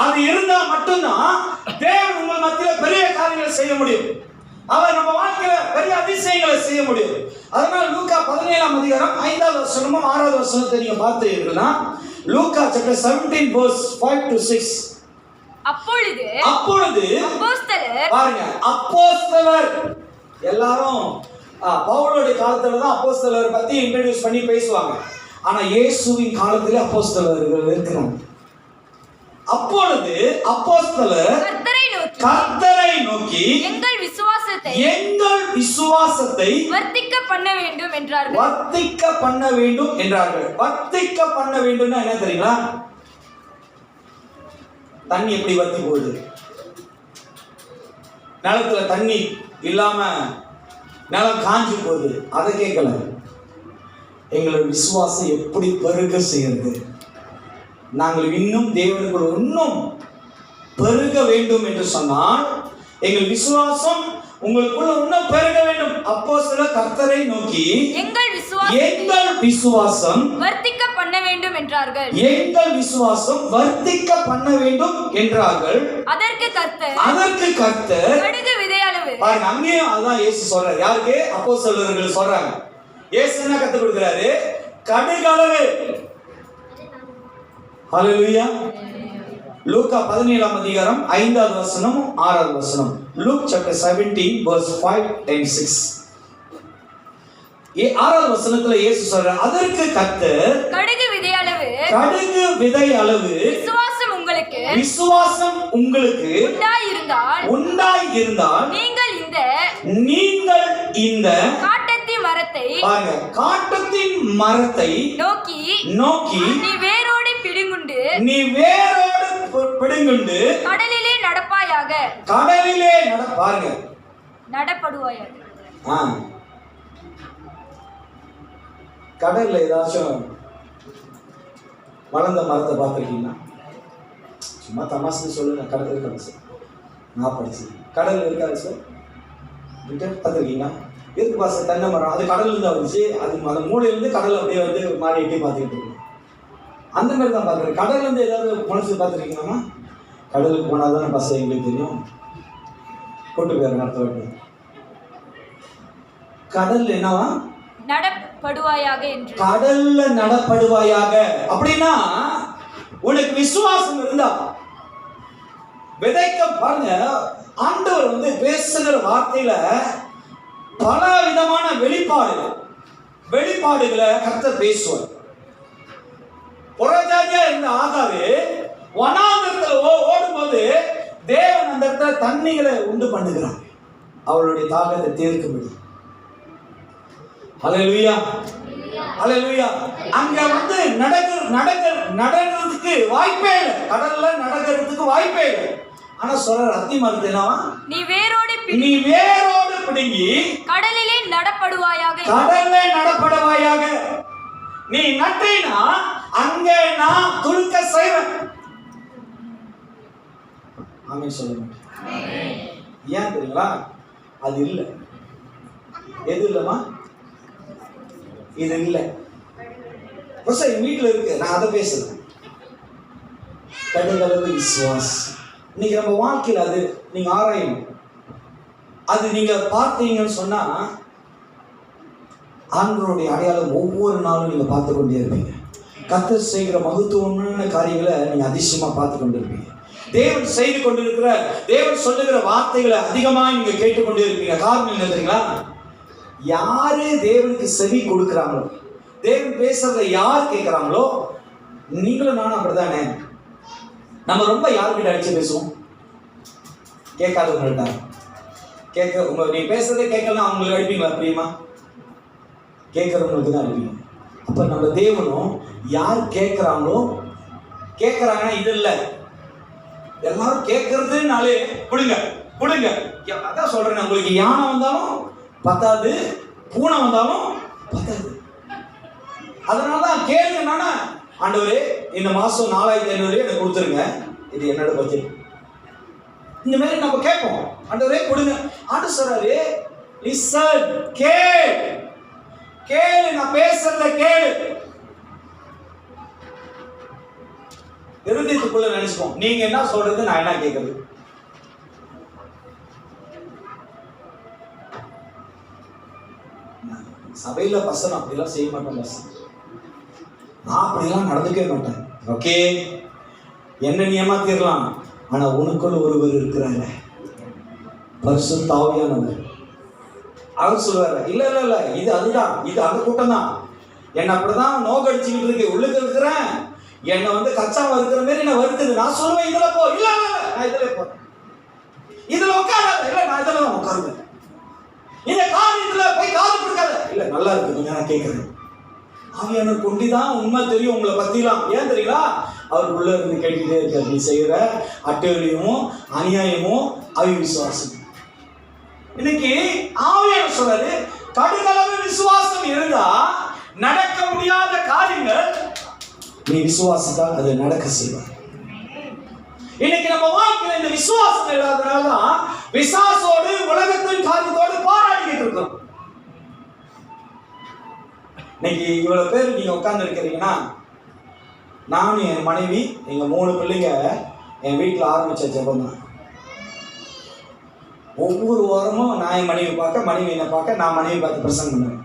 Speaker 2: அது இருந்தா மட்டும்தான் தேவன் உங்கள் மத்தியில பெரிய காரியங்களை செய்ய முடியும். அவர் நம்ம வாழ்க்கையில பெரிய அதிசயங்களை செய்ய முடியும். அதனால லூக்கா 17ஆம் அதிகாரம் 5வது வசனமும் 6வது வசனத்தை நீங்க பார்த்தீங்கன்னா, லூக்கா chapter 17 verse 5 to 6.
Speaker 3: அப்பொழுது
Speaker 2: அப்போஸ்தலர், பாருங்க, அப்போஸ்தலர் எல்லாரும் பவுலோட காலத்துல தான் அப்போஸ்தலரை பத்தி இன்ட்ரோடியூஸ் பண்ணி பேசுவாங்க. ஆனா இயேசுவின் காலத்திலே அப்போஸ்தலர்கள் இருக்கிறாங்க. அப்பொழுது அப்போஸ்தலர் கர்த்தரை நோக்கி எங்கள் விசுவாசத்தை
Speaker 3: வர்த்திக்க பண்ண வேண்டும் என்றார்கள்.
Speaker 2: வர்த்திக்க பண்ண வேண்டும் என்றார்கள். வர்த்திக்க பண்ண வேண்டும்னா என்ன தெரியுங்களா? தண்ணி எப்படி வத்தி போகுது? நிலத்துல தண்ணி இல்லாம நிலம் காஞ்சி போகுது. அதை கேட்கல. எங்களோட விசுவாசம் எப்படி பெருக செய்யறது? நாங்கள் இன்னும் தேவனுக்குள் இன்னும் பெருக வேண்டும் என்று சொன்னால் எங்கள் விசுவாசம் உங்களுக்குள்ள இன்னும் பெருக வேண்டும். அப்போஸ்தலர் கர்த்தரை நோக்கி எங்கள் விசுவாசம்
Speaker 3: வர்த்திக்க பண்ண வேண்டும் என்றார்கள்.
Speaker 2: எங்கள் விசுவாசம் வர்த்திக்க பண்ண வேண்டும் என்றார்கள்.
Speaker 3: அதற்கு
Speaker 2: கர்த்தர்
Speaker 3: கடுகு விதையளவு.
Speaker 2: பாருங்க, அங்கேயும் அதான் இயேசு சொல்றாரு. யாருக்கு? அப்போஸ்தலர்கள் சொல்றாங்க. இயேசு என்ன கத்து கொடுக்கிறாரு? கடுகளவு. ஹல்லேலூயா. லூக்கா 17ஆம் அதிகாரம் 5வது வசனம் 6வது வசனம். Luke chapter 17 verse 5 and 6. 6வது வசனத்துல இயேசு சொல்றார், அதற்கு கர்த்தர்
Speaker 3: கடுகு விதை அளவு
Speaker 2: விசுவாசம் உங்களுக்கு உண்டாயிருந்தால் நீங்கள் இந்த காட்டத்தின் மரத்தை நோக்கி
Speaker 3: நீ வேரோடு
Speaker 2: பிடுங்குண்டு
Speaker 3: கடலிலே நடப்பாயாக.
Speaker 2: பாருங்க,
Speaker 3: நடப்படுவாயாக.
Speaker 2: கடல்ல ஏதாச்சும் வளர்ந்த மரத்தை பார்த்துருக்கீங்களா? சும்மா தமாசுன்னு சொல்லுங்க. கடல் இருக்காது சார், நான் படிச்சு கடல் இருக்காது சார். பார்த்துருக்கீங்களா? இருக்கு பாச தென்னை மரம். அது கடல்ல இருந்து வந்துச்சு. அது அந்த மூலையிலிருந்து கடல் அப்படியே வந்து மாறி எட்டி பார்த்துக்கிட்டு இருக்கு. அந்த மாதிரி தான் பார்க்குறேன். கடல்ல இருந்து ஏதாவது மனசு பார்த்துருக்கீங்களா? கடலுக்கு போனால் தானே பசங்க எங்களுக்கு தெரியும். கூட்டு போயிரு நடத்த வேண்டும். கடல் என்னவா?
Speaker 3: நடப்படுவாயாக என்று.
Speaker 2: கடல்ல நடப்படுவாயாக அப்படின்னா உனக்கு விசுவாசம் இருந்தா விதைக்க. பாருங்க, ஆண்டவர் வந்து பேசுகிற வார்த்தையில பல விதமான வெளிப்பாடுகளை கர்த்தர் பேசுவார். புறஜாதியா இருந்த ஆகாது வனாந்தரத்துல ஓடும்போது தேவன் அந்த இடத்துல தண்ணிகளை உண்டு பண்ணுகிறார், அவளுடைய தாகத்தை தீர்க்கும்படி. ஹல்லேலூயா, ஹல்லேலூயா. அங்க வந்து நடக்கிறதுக்கு வாய்ப்பே இல்லை. கடல்ல நடக்கிறதுக்கு வாய்ப்பே இல்லை. ஆனா சொல்ற அத்தி மரத்து என்னவா?
Speaker 3: நீ வேரோடு
Speaker 2: பிடுங்கி
Speaker 3: கடலிலே நடப்படுவாயாக.
Speaker 2: நீ நட்டினா அங்க நான் துளுக்க செய்வேன். ஆமென் சொல்லுங்க. ஏன் தெரியுங்களா? அது இல்லை. எது இல்லைமா? இது இல்லை. வீட்டில் இருக்கு. நான் அதை பேசுறேன். கடுகளவு விசுவாசம். இன்னைக்கு நம்ம வாழ்க்கையில் அது நீங்க ஆராயணும். அது நீங்க பார்த்தீங்கன்னு சொன்னா ஆண்டவருடைய அடையாளம் ஒவ்வொரு நாளும் நீங்க பார்த்து கொண்டே இருப்பீங்க. கர்த்தர் செய்கிற மகத்துவமான காரியங்களை நீங்க அதிசயமா பார்த்து கொண்டு இருப்பீங்க. தேவன் செய்து கொண்டிருக்கிற, தேவன் சொல்லுகிற வார்த்தைகளை அதிகமாக நீங்க கேட்டுக்கொண்டே இருப்பீங்க. காரணம் என்ன தெரியுங்களா? யாரு தேவனுக்கு செவி கொடுக்குறாங்களோ, தேவன் பேசுறத யார் கேட்கிறாங்களோ, நீங்களும் நானும் அப்படித்தானே. நம்ம ரொம்ப யாருக்கிட்ட அடிச்சு பேசுவோம்? கேட்காதவங்கள்ட்ட. நீ பேசுறதே கேட்கலாம், அவங்களுக்கு அடிப்பீங்களா? பிரியமா? கேட்கறவங்களுக்கு தான் அடிப்பீங்க. அப்ப நம்ம தேவனும் யார் கேட்கிறாங்களோ, கேட்கறாங்கன்னா இது இல்லை, எல்லாரும் கேட்கறதுனாலே புடுங்க. அதான் சொல்றேன், உங்களுக்கு யானை வந்தாலும் பத்தாது,
Speaker 1: பூனை வந்தாலும் பத்தாது. அதனாலதான் கேள்வி என்னன்னா, ஆண்டவரே இந்த மாசம் 4500 எனக்கு கொடுத்துருங்க, இது என்னோட பட்ஜெட். இந்த மாதிரி நம்ம கேட்போம், ஆண்டவரே கொடுங்க. ஆண்டவர் சொல்றாரு, லிசன், கேளு, நான் பேசுறத கேளு. இருதயத்துக்குள்ள நினைச்சுப்போம், நீங்க என்ன சொல்றது, நான் என்ன கேட்கறது. சபையில பசங்க அப்படிலாம் செய்ய மாட்டேன் பசங்க, நான் அப்படிலாம் நடந்துக்கவே மாட்டேன். ஓகே, என்ன நீ ஏமாத்திரலாம், ஆனா உனக்குள்ள ஒருவர் இருக்கிறாங்க, பரிசுத்த ஆவியானவர். அவர் சொல்லுவாரு, இல்ல இல்ல இல்ல, இது அதுதான், இது அந்த கூட்டம் தான், என்ன அப்படிதான் நோக்கடிச்சுக்கிட்டு இருக்கு, உள்ளுக்கு இருக்கிறேன், என்னை வந்து கச்சாம இருக்கிற மாதிரி என்ன வருத்துது. நான் சொல்லுவேன், இதுல போ, இல்ல இல்ல இல்ல, நான் இதுல போறேன், இதுல உட்காராத, இல்ல நான் இதுல தான் உட்காருவேன், இந்த காரியத்துல போய் காது கொடுக்காத, இல்ல நல்லா இருக்கு கொஞ்சம் நான் கேட்கிறேன். ஆவியானவர் கொண்டுதான் உண்மை தெரியும் உங்களை பத்திலாம். ஏன் தெரியுங்களா, அவர் உள்ள இருந்து கேட்டுக்கிட்டே இருக்காரு, நீ செய்யற அட்டூழியமும் அநியாயமும் அவிசுவாசம். இன்னைக்கு ஆவியானவர் சொல்றாரு, கடுகளவு விசுவாசம் இருந்தா நடக்க முடியாத காரியங்கள் நீ விசுவாசித்தால் அது நடக்க செய்வார். இன்னைக்கு நம்ம வாழ்க்கையில இந்த விசுவாசம் இல்லாதனாலதான் விசுவாசோடு உலகத்தின் காரியத்தோடு போராடிக்கிட்டு இருக்கோம். இன்னைக்கு இவ்வளவு பேர் நீங்க உட்கார்ந்து இருக்கிறீங்கன்னா, நானும் என் மனைவி எங்க 3 பிள்ளைங்க என் வீட்டில் ஆரம்பிச்ச ஜெபம் தான். ஒவ்வொரு வாரமும் நான் என் மனைவி பார்க்க, மனைவி என்னை பார்க்க, நான் மனைவி பார்த்து பிரசங்கம் பண்ணுவேன்.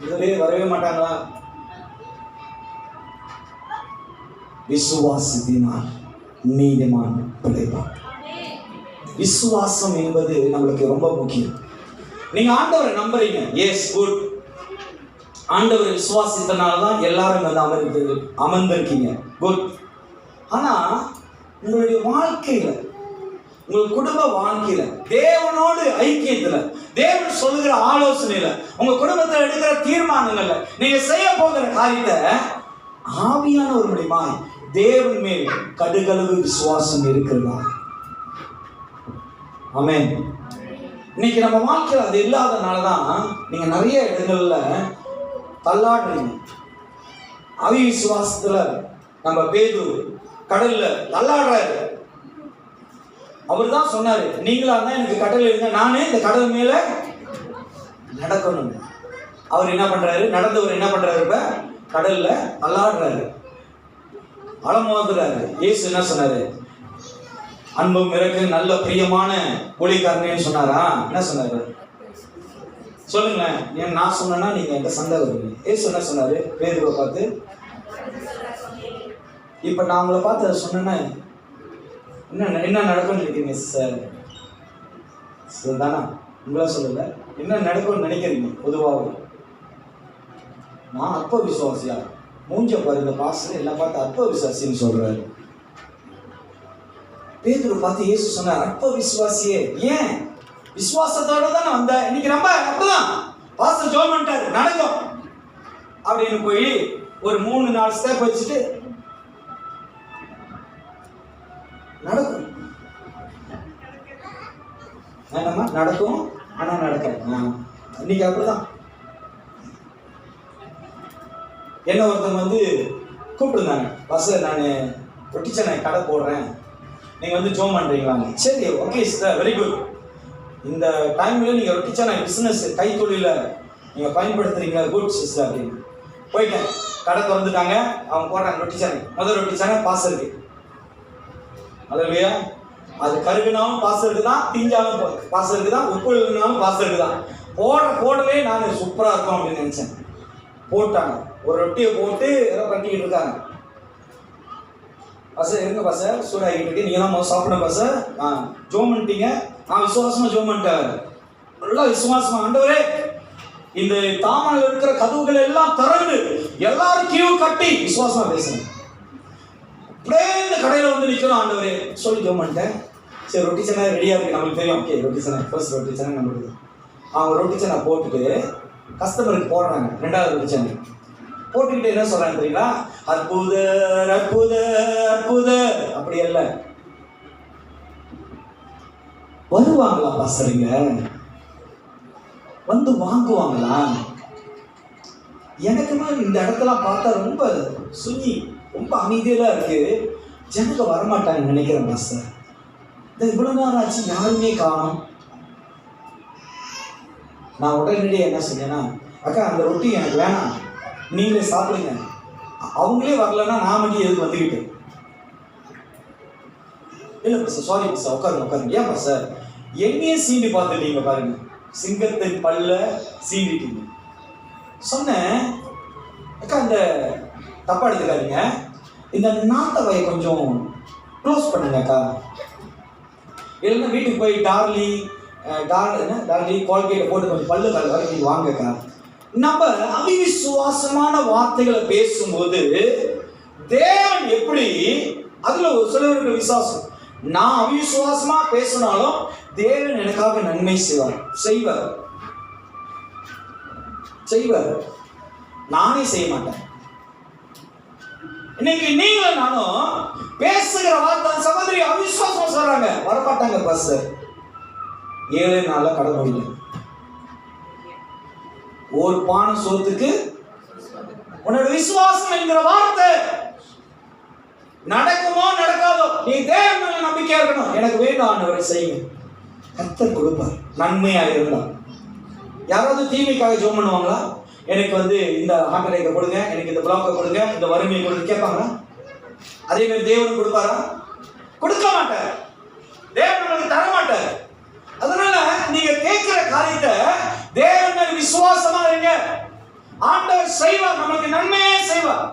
Speaker 1: இதுவே வரவே மாட்டாங்களா? விசுவாசத்தினால் நீதிமான் பிழைப்பான். விசுவாசம் என்பது நம்மளுக்கு ரொம்ப முக்கியம். நீங்க ஆண்டவரை நம்புறீங்க, எஸ் குட். ஆண்டவரை விசுவாசித்தனால்தான் எல்லாரும் வந்து அமர்ந்திருக்கீங்க, குட். ஆனா உங்களுடைய வாழ்க்கையில, உங்கள் குடும்ப வாழ்க்கையில, தேவனோடு ஐக்கியத்துல, தேவன் சொல்லுகிற ஆலோசனையில, உங்க குடும்பத்தில் எடுக்கிற தீர்மானங்கள்ல, நீங்க செய்ய போகிற காரியத்தை ஆவியானவர் மூலமாய் தேவன் மேல் கடுகளவு விசுவாசம் இருக்கிறதா? ஆமென். இன்னைக்கு நம்ம வாழ்க்கையில் அது இல்லாதனாலதான் நீங்க நிறைய இடங்கள்ல தள்ளாடுறீங்க. அவிசுவாசத்துல நம்ம பேதுரு கடல்ல தள்ளாடுறாரு. அவர் தான் சொன்னாரு, நீங்களா தான் எனக்கு கடல் இருங்க, நானே இந்த கடல் மேல நடக்கணும். அவர் என்ன பண்றாரு, நடந்தவர் என்ன பண்றாரு, இப்ப கடல்ல தள்ளாடுறாரு, அலமோதுறாரு. இயேசு என்ன சொன்னாரு, அன்பும் இறக்கு நல்ல பிரியமான ஊழியக்காரனேன்னு சொன்னாரா? என்ன சொன்னாரு சொல்லுங்களேன். ஏன் நான் சொன்னா நீங்க எந்த சண்டை வருவீங்க. ஏசு என்ன சொன்னாரு பேதுருவை பார்த்து, இப்ப நான் உங்களை பார்த்து அதை சொன்னேன்னா என்ன நடக்கும்னு நினைக்கிறீங்க சார்? தானா உங்களா சொல்லல, என்ன நடக்கும்னு நினைக்கிறீங்க? பொதுவாக நான் அற்ப விசுவாசியா, மூஞ்ச பாரு இந்த பாஸ்டர் எல்லாம் பார்த்து அற்ப விசுவாசின்னு சொல்றாரு. பேதுரு பார்த்து இயேசு சொன்னார், அற்ப விசுவாசியே, ஏன் விசுவாசத்தோட தான் நான் வந்தேன். இன்னைக்கு நம்ம அப்படிதான் பாஸ்டர் ஜோம் பண்ணிட்டாரு நடக்கும் அப்படின்னு போய் ஒரு 3-4 ஸ்டெப் வச்சுட்டு நடக்கும். என்னம்மா நடக்கும், ஆனா நடக்கும். இன்னைக்கு அப்படிதான். என்ன ஒருத்தவங்க வந்து கூப்பிட்டுருந்தாங்க, பாஸ்டர் நான் ரொட்டிச்சனை கடை போடுறேன், நீங்க வந்து ஜோம் பண்றீங்களாங்க. சரி ஓகே சிஸ்டர், வெரி குட். இந்த டைம்ல நீங்க ரொட்டிச்சனை பிசினஸ் கைத்தொழில நீங்க பயன்படுத்துறீங்களா, குட் சிஸ்டர் அப்படின்னு போயிட்டேன். கடை திறந்துட்டாங்க, அவங்க போடுறாங்க ரொட்டிச்சனை. முதல் ரொட்டிச்சனை பாஸ் இருக்கு, அதுலையா அது கருகுனாலும் பாஸ் இருக்குதான், தீஞ்சாலும் பாஸ் இருக்குதான், உப்பு இல்லைனாலும் பாஸ் இருக்குதான். போடவே நான் சூப்பரா இருக்கும் அப்படின்னு நினைச்சேன். போட்டாங்க, ஒரு ரொட்டியை போட்டு ஏதோ கட்டிக்கிட்டு இருக்காங்க. பச இருங்க பச சூடாகிட்டு இருக்கு, நீங்க தான் சாப்பிட பச. ஜோம் பண்ணிட்டீங்க, நான் விசுவாசமா ஜோம் பண்ணிட்டாரு. நல்லா விசுவாசமா, ஆண்டவரே இந்த தாமரையில் இருக்கிற கதவுகள் எல்லாம் திறந்து எல்லாரும் கியூ கட்டி விசுவாசமா பேசுறேன். அப்படியே இந்த கடையில வந்து நிக்கணும் ஆண்டவரே சொல்லி ஜோம் பண்ணிட்டேன். சரி ரொட்டி சனை ரெடியா இருக்கு, நம்மளுக்கு தெரியும். ஓகே ரொட்டி சனை ஃபர்ஸ்ட் ரொட்டி சனை நம்மளுக்கு. அவங்க ரொட்டி சனை போட்டுட்டு கஸ்டமருக்கு போடுறாங்க. 2வது ரொட்டி சனை போட்டுக்கிட்டு என்ன சொல்றாங்க தெரியுங்களா, அற்புதர் அற்புதர் அற்புதர். அப்படி அல்ல, வருவாங்களா பாஸ்டருங்க? வந்து வாங்குவாங்களா? எனக்குமே இந்த இடத்தெல்லாம் பார்த்தா ரொம்ப சுனி, ரொம்ப அமைதியெல்லாம் இருக்கு. ஜனங்க வரமாட்டாங்க நினைக்கிறேன் பாஸ்டர். இந்த இவ்வளவு நேரம் ஆச்சு, யாருமே காணோம். நான் உடனடியே என்ன சொன்னேன்னா, அக்கா அந்த ரொட்டி எனக்கு வேணாம், நீங்களே சாப்பிடுங்க. அவங்களே வரலன்னா நான் மட்டும் எதுக்கு வந்துக்கிட்டு? இல்லை பாஸ்டர், சாரி பாஸ்டர், உட்காருங்க. ஏன் பாஸ்டர், என்னையே சீண்டி பார்த்துட்டீங்க பாருங்க, சிங்கத்தின் பல்ல சீண்டிட்டீங்க. சொன்னேன், அக்கா இந்த தப்பா எடுத்துக்காதீங்க, இந்த நாத்தவையை கொஞ்சம் க்ளோஸ் பண்ணுங்க அக்கா. இல்லைன்னா வீட்டுக்கு போய் டார்லி கோல்கேட்டை போட்டு கொஞ்சம் பல்லு கல் வரைக்கும் வாங்கக்கா. நம்ம அவிசுவாசமான வார்த்தைகளை பேசும்போது தேவன் எப்படி, அதுல ஒரு சிலருக்கு விசுவாசம், நான் அவிசுவாசமா பேசினாலும் தேவன் எனக்காக நன்மை செய்வார். நானே செய்ய மாட்டேன். இன்னைக்கு நீங்களும் நானும் பேசுகிற வார்த்தை, சகோதரி அவிசுவாசம் சொல்றாங்க, வரமாட்டாங்க பாஸ்டர். 7 நாள்ல கடை முடியல. ஒரு பானை சோத்துக்கு உன்னோட விசுவாசம் என்கிற வார்த்தை நடக்குமோ நடக்காதோ, நீ தேவன் மேல நம்பிக்கையா இருக்கணும். எனக்கு வேண்டும் ஆண்டவரை செய்யுங்க, கர்த்தர் கொடுப்பார். நன்மையா இருந்தால் யாராவது தீமைக்காக ஜெபம் பண்ணுவாங்களா? எனக்கு இந்த ஹார்ட் அட்டாக்கை கொடுங்க, எனக்கு இந்த பிளாக்கை கொடுங்க, இந்த வறுமையை கொடுங்க கேட்பாங்களா? அதே மாதிரி தேவன் கொடுப்பாரா? கொடுக்க மாட்டார். தேவன் உங்களுக்கு தர மாட்டார். அதனால நீங்க கேட்கிற காரியத்தை தேவன் மேல் விசுவாசமா இருங்க. ஆண்டவர் செய்வார், நமக்கு நன்மையே செய்வார்.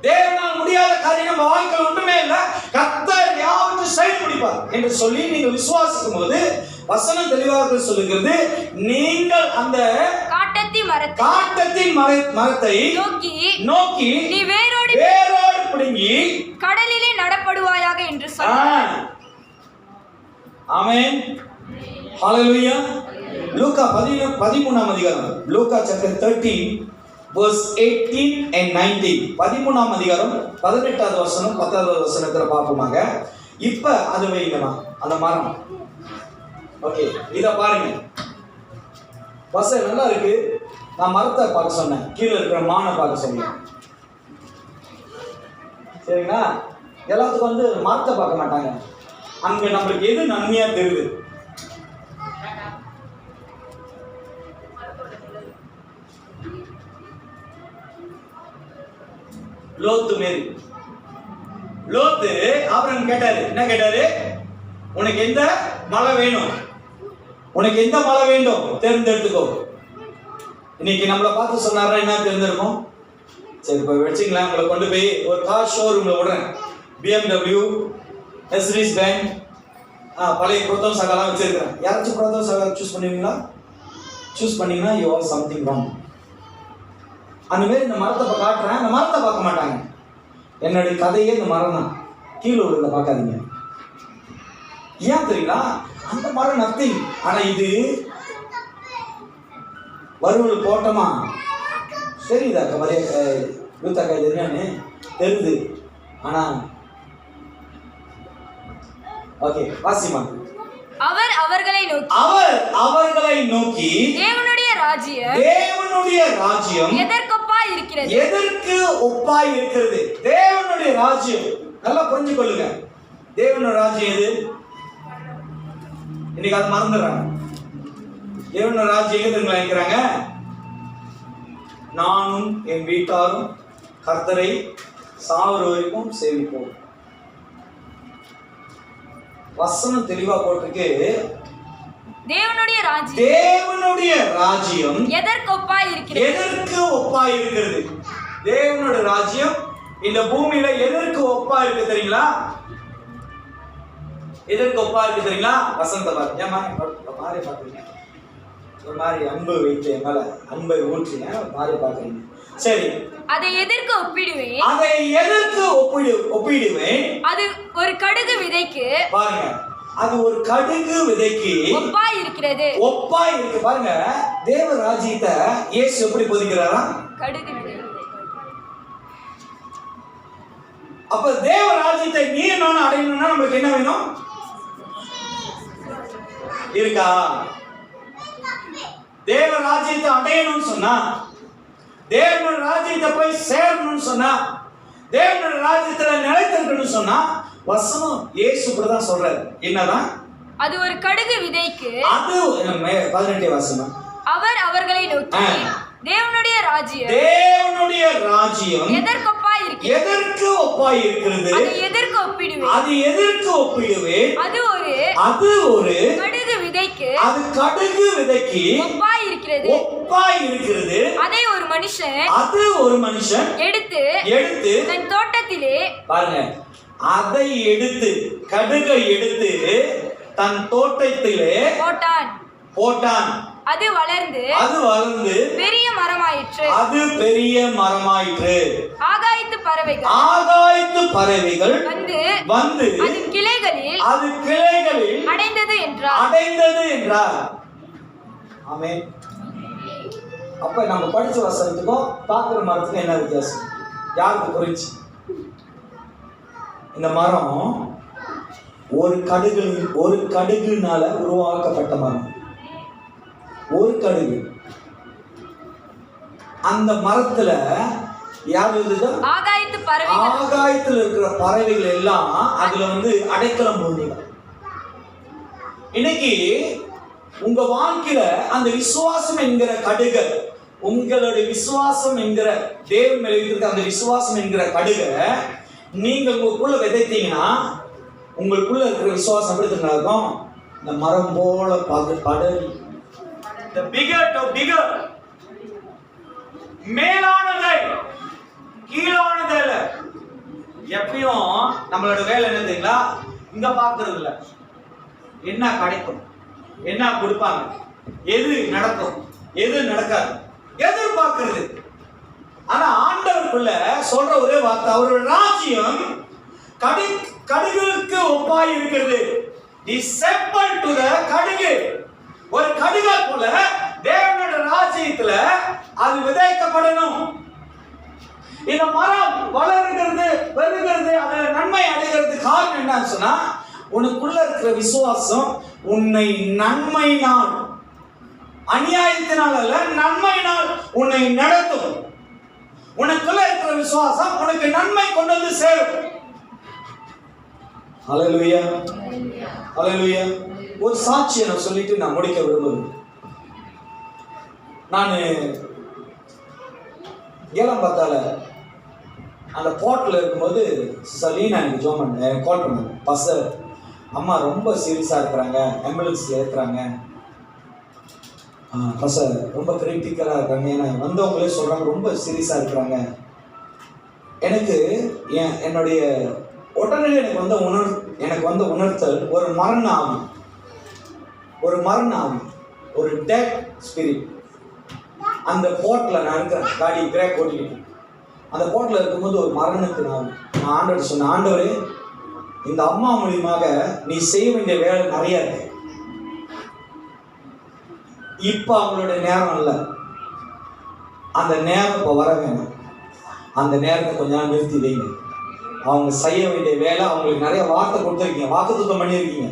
Speaker 1: தேவனால் முடியாத காரியம் நம்ம வாழ்க்கையில் ஒன்றுமே இல்லை, கர்த்தர் யாவற்றையும் செய்து முடிப்பார் என்று சொல்லி நீங்க விசுவாசிக்கும் போது வசனம் தெளிவாக சொல்லுகிறது, நீங்கள் அந்த காட்டத்தின் மரத்தை நோக்கி
Speaker 3: நீ வேரோடு
Speaker 1: பிடுங்கி
Speaker 3: கடலிலே நடப்படுவாயாக என்று சொன்னார்.
Speaker 1: ஆமென், ஹalleluya. லூக்கா 13ஆம் அதிகாரம், லூக்கா சாப்டர் 13 verse 18 and 19. 13ஆம் அதிகாரம் 18வது வசனம் 10வது வசனத்துல பார்ப்போமாக. இப்ப அது வைங்கமா அந்த மரம். ஓகே, இத பாருங்க, வசனம் நல்லா இருக்கு. நான் மரத்தை பார்க்க சொன்னேன், கீழே இருக்கிற மானை பார்க்க சொன்னேன். சரிங்களா? எல்லாத்துக்கும் மரத்தை பார்க்க மாட்டாங்க. அங்க நம்மளுக்கு எது நன்மையா தெரியுது? லோத்து ஆபிரகாம் கேட்டாரு, என்ன கேட்டாரு? உனக்கு எந்த மலை வேணும், உனக்கு எந்த மலை வேண்டும் தேர்ந்தெடுத்துக்கோ. இன்னைக்கு நம்மளை பார்த்து சொன்னாரா என்ன தேர்ந்தெடுக்கும்? சரி, இப்போ வச்சுங்களேன், உங்களை கொண்டு போய் ஒரு கார் ஷோரூம்ல விடுறேன். BMW, மெர்சிடிஸ் பென்ஸ், பழைய புரோத்தம் சகாலாம் வச்சிருக்கிறேன். யாராச்சும் புரோத்தம் சகா சூஸ் பண்ணுவீங்களா? சூஸ் பண்ணீங்கன்னா யூ ஆர் சம்திங் ராங். அந்த மாதிரி இந்த மரத்தை காட்டுறேன், அந்த மரத்தை பார்க்க மாட்டாங்க. என்னுடைய கதையே இந்த மரம் தான். கீழே உள்ளதை பார்க்காதீங்க. ஏன் தெரியுங்களா? அந்த மரம் நத்திங். ஆனா இது வறுவல் போட்டோமா தெரியுதா? மரிய யூத்தாக்கா இது என்னன்னு தெரியுது. ஆனா ஓகே, வாசிமா.
Speaker 3: அவர் அவர்களை நோக்கி தேவனுடைய ராஜ்யம் எதற்கு ஒப்பாய் இருக்கிறது?
Speaker 1: தேவனுடைய ராஜ்யம் நல்லா புரிஞ்சு கொள்ளுங்க. தேவனுடைய ராஜ்யம் எது? இன்னைக்கு அதை மறந்துடுறாங்க. தேவனுடைய ராஜ்யம் எது நினைக்கிறாங்க? நானும் என் வீட்டாரும் கர்த்தரை சாவர வரைக்கும் சேவிப்போம். வசனம் தெளிவா போட்டிருக்கு. தேவனுடைய ராஜ்யம்
Speaker 3: எதற்கு ஒப்பாய்
Speaker 1: இருக்கிறது? தேவனுடைய ராஜ்யம் இந்த பூமியில எதற்கு ஒப்பா இருக்கு தெரியுங்களா? எதற்கு ஒப்பா இருக்கு தெரியுங்களா? வசனத்தை பாருங்க. ஏன் மாறி பாக்குறீங்க? ஒரு மாதிரி அன்பு வைத்து என் மேல அன்பை ஊற்றின மாறி பாக்குறீங்க. சரி,
Speaker 3: அதை எதற்கு ஒப்பிடுவேன்?
Speaker 1: அது
Speaker 3: ஒரு கடுகு விதைக்கு
Speaker 1: பாருங்க, அது ஒரு கடுகு விதைக்கு
Speaker 3: ஒப்பாய் இருக்கிறது.
Speaker 1: பாருங்க, தேவ ராஜ்யத்தை இயேசு எப்படி போதிக்கிறாரா?
Speaker 3: கடுகு விதை.
Speaker 1: அப்ப தேவ ராஜ்யத்தை நீ நானும் அடையணும்னா நமக்கு என்ன வேணும்? இருக்கா? தேவ ராஜ்யத்தை அடையணும்னு சொன்னா, தேவனுடைய ராஜ்யத்தை போய் சேரணும்னு சொன்னா, தேவனுடைய ராஜ்யத்துல நிலைத்திருக்கணும்னு சொன்னா, வசனம் இயேசு தான் சொல்றாரு. என்னதான்?
Speaker 3: அது ஒரு கடுகு விதைக்கு,
Speaker 1: அது 18 வசனம்,
Speaker 3: அவர் அவர்களை நோக்கி தேவனுடைய ராஜ்யம்
Speaker 1: எதற்கு ஒப்பாய் இருக்கிறது,
Speaker 3: அதை எதற்கு ஒப்பிடுவேன், அது ஒரு கடுகு விதைக்கு,
Speaker 1: அது கடுகு விதைக்கு
Speaker 3: ஒப்பாய் இருக்கிறது. அதை ஒரு மனுஷன் எடுத்து தன் தோட்டத்திலே,
Speaker 1: பாருங்க, அதை எடுத்து, கடுகை எடுத்து தன் தோட்டத்திலே போட்டான். அது வளர்ந்து பெரிய மரமாயிற்று. ஆகாயத்து பறவைகள் வந்து அதன் கிளைகளில் அடைந்தது என்றார். ஆமென். அப்ப நம்ம படிச்ச வசனத்துக்கும் பாக்குற மரத்துக்கும் என்ன வித்தியாசம்? யாருக்கு புரிஞ்சு? இந்த மரம் ஒரு கடுகுனால உருவாக்கப்பட்ட மரம். ஒரு கடுகு. அந்த மரத்துல யார் இருந்தது? ஆகாயத்துல இருக்கிற பறவைகள் எல்லாம் அதுல அடைக்கலம் போடுங்க. இன்னைக்கு உங்க வாழ்க்கையில அந்த விசுவாசம் என்கிற கடுக, உங்களுடைய விசுவாசம் என்கிற தேவன் மேல இருக்கிற அந்த விசுவாசம் என்கிற கடுக நீங்க உங்களுக்குள்ள விதைத்தீங்கன்னா, உங்களுக்குள்ள இருக்கிற விசுவாசம் எப்படி இருக்கும்? இந்த மரம் போல படரி, the bigger to bigger, மேலானதை கீழானதை இல்ல. எப்பயும் நம்மளோட வேலை என்ன தெரியுங்களா? இங்க பாக்குறது இல்ல, என்ன கிடைக்கும், என்ன கொடுப்பாங்க, எது நடக்கும், எது நடக்காது, எதிர்பார்க்கிறது. ஆனா ஆண்டவருக்குள்ள சொல்ற ஒரே வார்த்தை, அவருடைய ராஜ்யம் கடுகுக்கு ஒப்பாய் இருக்கிறது. கடுகு ஒரு கடுகை போல தேவனுடைய ராஜ்யத்துல அது விதைக்கப்படணும். இந்த மரம் வளர்கிறது, பெருகிறது, அதுல நன்மை அடைகிறது. காரணம் என்னன்னு சொன்னா, உனக்குள்ள இருக்கிற விசுவாசம் உன்னை நன்மையினால், அநியாயத்தினால் அல்ல, நன்மையினால் உன்னை நடத்தும். உனக்குள்ள இருக்கிற விசுவாசம் உனக்கு நன்மை கொண்டு வந்து சேரும். ஹல்லேலூயா, ஹல்லேலூயா. ஒரு சாட்சியை நான் சொல்லிட்டு நான் முடிக்க விரும்புகிறேன். நான் ஏலம்பாத்தால அந்த போர்ட்டில் இருக்கும்போது சலீனா எனக்கு ஜோம் பண்ண கால் பண்ணாங்க. பஸ்ஸை அம்மா ரொம்ப சீரியஸாக இருக்கிறாங்க, ஆம்புலன்ஸ் ஏற்றுறாங்க, பஸ்ஸை ரொம்ப கிரிட்டிக்கலாக இருக்காங்க. ஏன்னா வந்தவங்களே சொல்கிறாங்க ரொம்ப சீரியஸாக இருக்கிறாங்க. எனக்கு என்னுடைய உடனே எனக்கு வந்த உணர்த்தல் ஒரு மரண ஆவி, ஒரு டெட் ஸ்பிரிட். அந்த போர்ட்டில் நான் இருக்கிறேன், காடி கிராக் ஓட்டிக்கிட்டு அந்த போர்ட்டில் இருக்கும்போது ஒரு மரணத்தின் ஆவி. நான் ஆண்டவர் சொன்னேன், ஆண்டவரே இந்த அம்மா மூலியமாக நீ செய்ய வேண்டிய வேலை நிறைய இருக்கு. இப்போ அவங்களுடைய நேரம் இல்லை, அந்த நேரம் இப்போ வர வேணும். அந்த நேரத்தை கொஞ்ச நேரம் நிறுத்தி வைங்க. அவங்க செய்ய வேண்டிய வேலை, அவங்களுக்கு நிறைய வார்த்தை கொடுத்துருக்கீங்க, வாக்குத்தத்தம் பண்ணியிருக்கீங்க.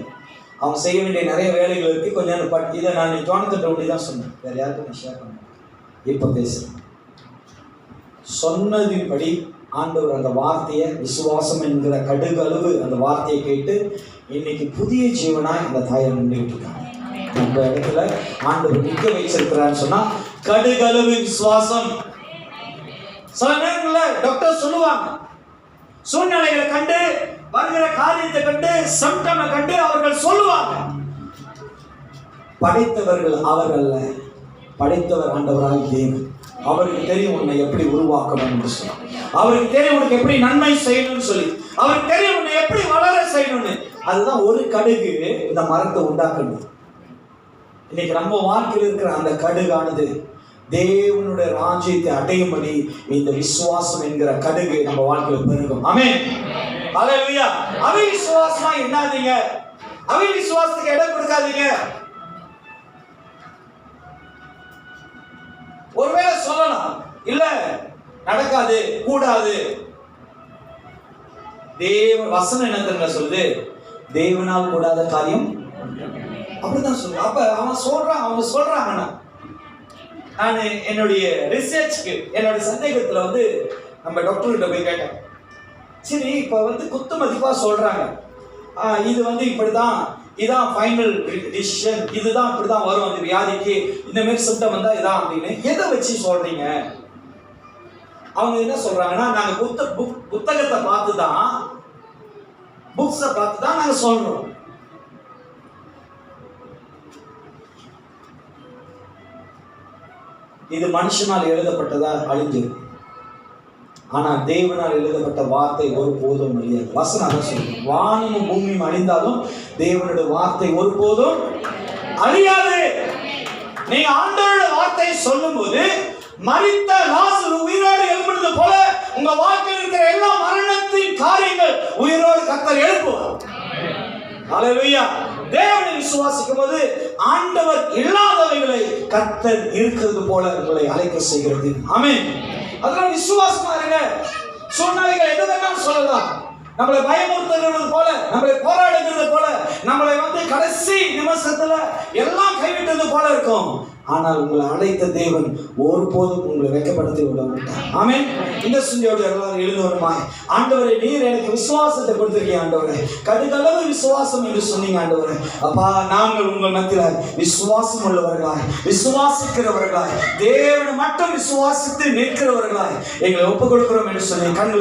Speaker 1: அவங்க செய்ய வேண்டிய நிறைய வேலைகள் இருக்குது. கொஞ்சம் நேரம் இதை நான் ஜோனத்தன் ரவுடி தான் சொன்னேன், வேறு யாருக்கும் நான் ஷேர் பண்ணேன். இப்போ பேசுகிறேன். சொன்னதின்படி ஆண்டவர் அந்த வார்த்தையை, விசுவாசம் என்கிற கடுகளவு அந்த வார்த்தையை கேட்டு இன்னைக்கு புதிய ஜீவனாக அந்த தாயை நின்றுட்டு இருக்காங்க. அந்த இடத்துல ஆண்டவர் நிற்க வச்சிருக்கிறான்னு சொன்னா கடுகளவு விசுவாசம். சில நேரங்களில் டாக்டர் சொல்லுவாங்க, சூழ்நிலைகளை கண்டு, வருகிற காரியத்தை கண்டு, சம்டமை கண்டு அவர்கள் சொல்லுவாங்க. படைத்தவர்கள் அவர்கள், படைத்தவர் ஆண்டவராக தேவன். அவருக்கு தெரியும் உன்னை எப்படி உருவாக்கணும் என்று சொல்லி, அவருக்கு தெரியும் உனக்கு எப்படி நன்மை செய்யணும்னு சொல்லி, அவருக்கு தெரியும் உன்னை எப்படி வளர செய்யணும்னு. அதுதான் ஒரு கடுகு இந்த மரத்தை உண்டாக்கணும். இன்னைக்கு நம்ம வாழ்க்கையில் இருக்கிற அந்த கடுகானது தேவனுடைய ராஜ்யத்தை அடையும்படி இந்த விசுவாசம் என்கிற கடுகு நம்ம வாழ்க்கையில் பெருகும். ஆமென், ஹல்லேலூயா. அவிசுவாசமா என்னாதீங்க, அவிசுவாசத்துக்கு இடம் கொடுக்காதீங்க. ஒருவேளை சொல்லலாம், இல்ல நடக்காது, கூடாது. தேவ வசனம் என்ன சொல்லுது? தேவனால் கூடாத காரியம் அப்படிதான் சொல்லு. அப்ப அவங்க சொல்றாங்கன்னா நான் என்னுடைய ரிசர்ச்க்கு என்னோட சந்தேகத்துல வந்து நம்ம டாக்டர்கிட்ட போய் கேட்டேன். சரி, இப்போ வந்து குத்து மதிப்பா சொல்றாங்க, இது வந்து இப்படிதான், இதான் ஃபைனல் டிசிஷன், இதுதான் இப்படிதான் வரும் அந்த வியாதிக்கு, இந்த மாதிரி சிம்டம் வந்தா இதான் அப்படின்னு எதை வச்சு சொல்றீங்க? அவங்க என்ன சொல்றாங்கன்னா, நாங்க புத்தகத்தை பார்த்து தான், புக்ஸை பார்த்து தான் நாங்க சொல்றோம். இது மனுஷனால் எழுதப்பட்டதா அழிஞ்சிடும், ஆனா தேவனால் எழுதப்பட்ட வார்த்தை ஒருபோதும் அழியாது. வசனம் அதான் சொல்லுங்க, வானமும் பூமியும் அழிந்தாலும் தேவனுடைய வார்த்தை ஒருபோதும் அழியாது. நீங்க ஆண்டவருடைய வார்த்தையை சொல்லும் போது மரித்த லாசரு உயிரோடு எழுப்புறது போல உங்க வாழ்க்கையில் இருக்கிற எல்லா மரணத்தின் காரியங்கள் உயிரோடு கர்த்தர் எழுப்புவார். ஹல்லேலூயா. தேவனை விசுவாசிக்கும் போது ஆண்டவர் இல்லாதவைகளை கர்த்தர் இருக்கிறது போல உங்களை அழைக்க செய்கிறது. ஆமென். அதனால விசுவாசமா இருங்க. சூழ்நிலைகள் எது வேணாலும் சொல்லலாம். நம்மளை பயமுறுத்துகிறது போல, நம்மளை போராடுகிறது போல, நம்மளை வந்து கடைசி நிமிஷத்துல எல்லாம் கைவிட்டது போல இருக்கும். ஆனால் உங்களை அழைத்த தேவன் ஒருபோதும் உங்களை வெட்கப்படுத்தி விட மாட்டார். ஆமென். இந்த சிந்தையோடு எல்லாரும் எழுதுவருமாய், ஆண்டவரே நீர் எனக்கு விசுவாசத்தை கொடுத்திருக்கீங்க ஆண்டவரே, கடுகளவு விசுவாசம் என்று சொன்னீங்க ஆண்டவரே. அப்பா, நாங்கள் உங்கள் மத்தியில் விசுவாசம் உள்ளவர்களாய், விசுவாசிக்கிறவர்களாய், தேவனை மட்டும் விசுவாசித்து நிற்கிறவர்களாய் எங்களை ஒப்புக் கொடுக்கிறோம் என்று சொல்லி கண்களும்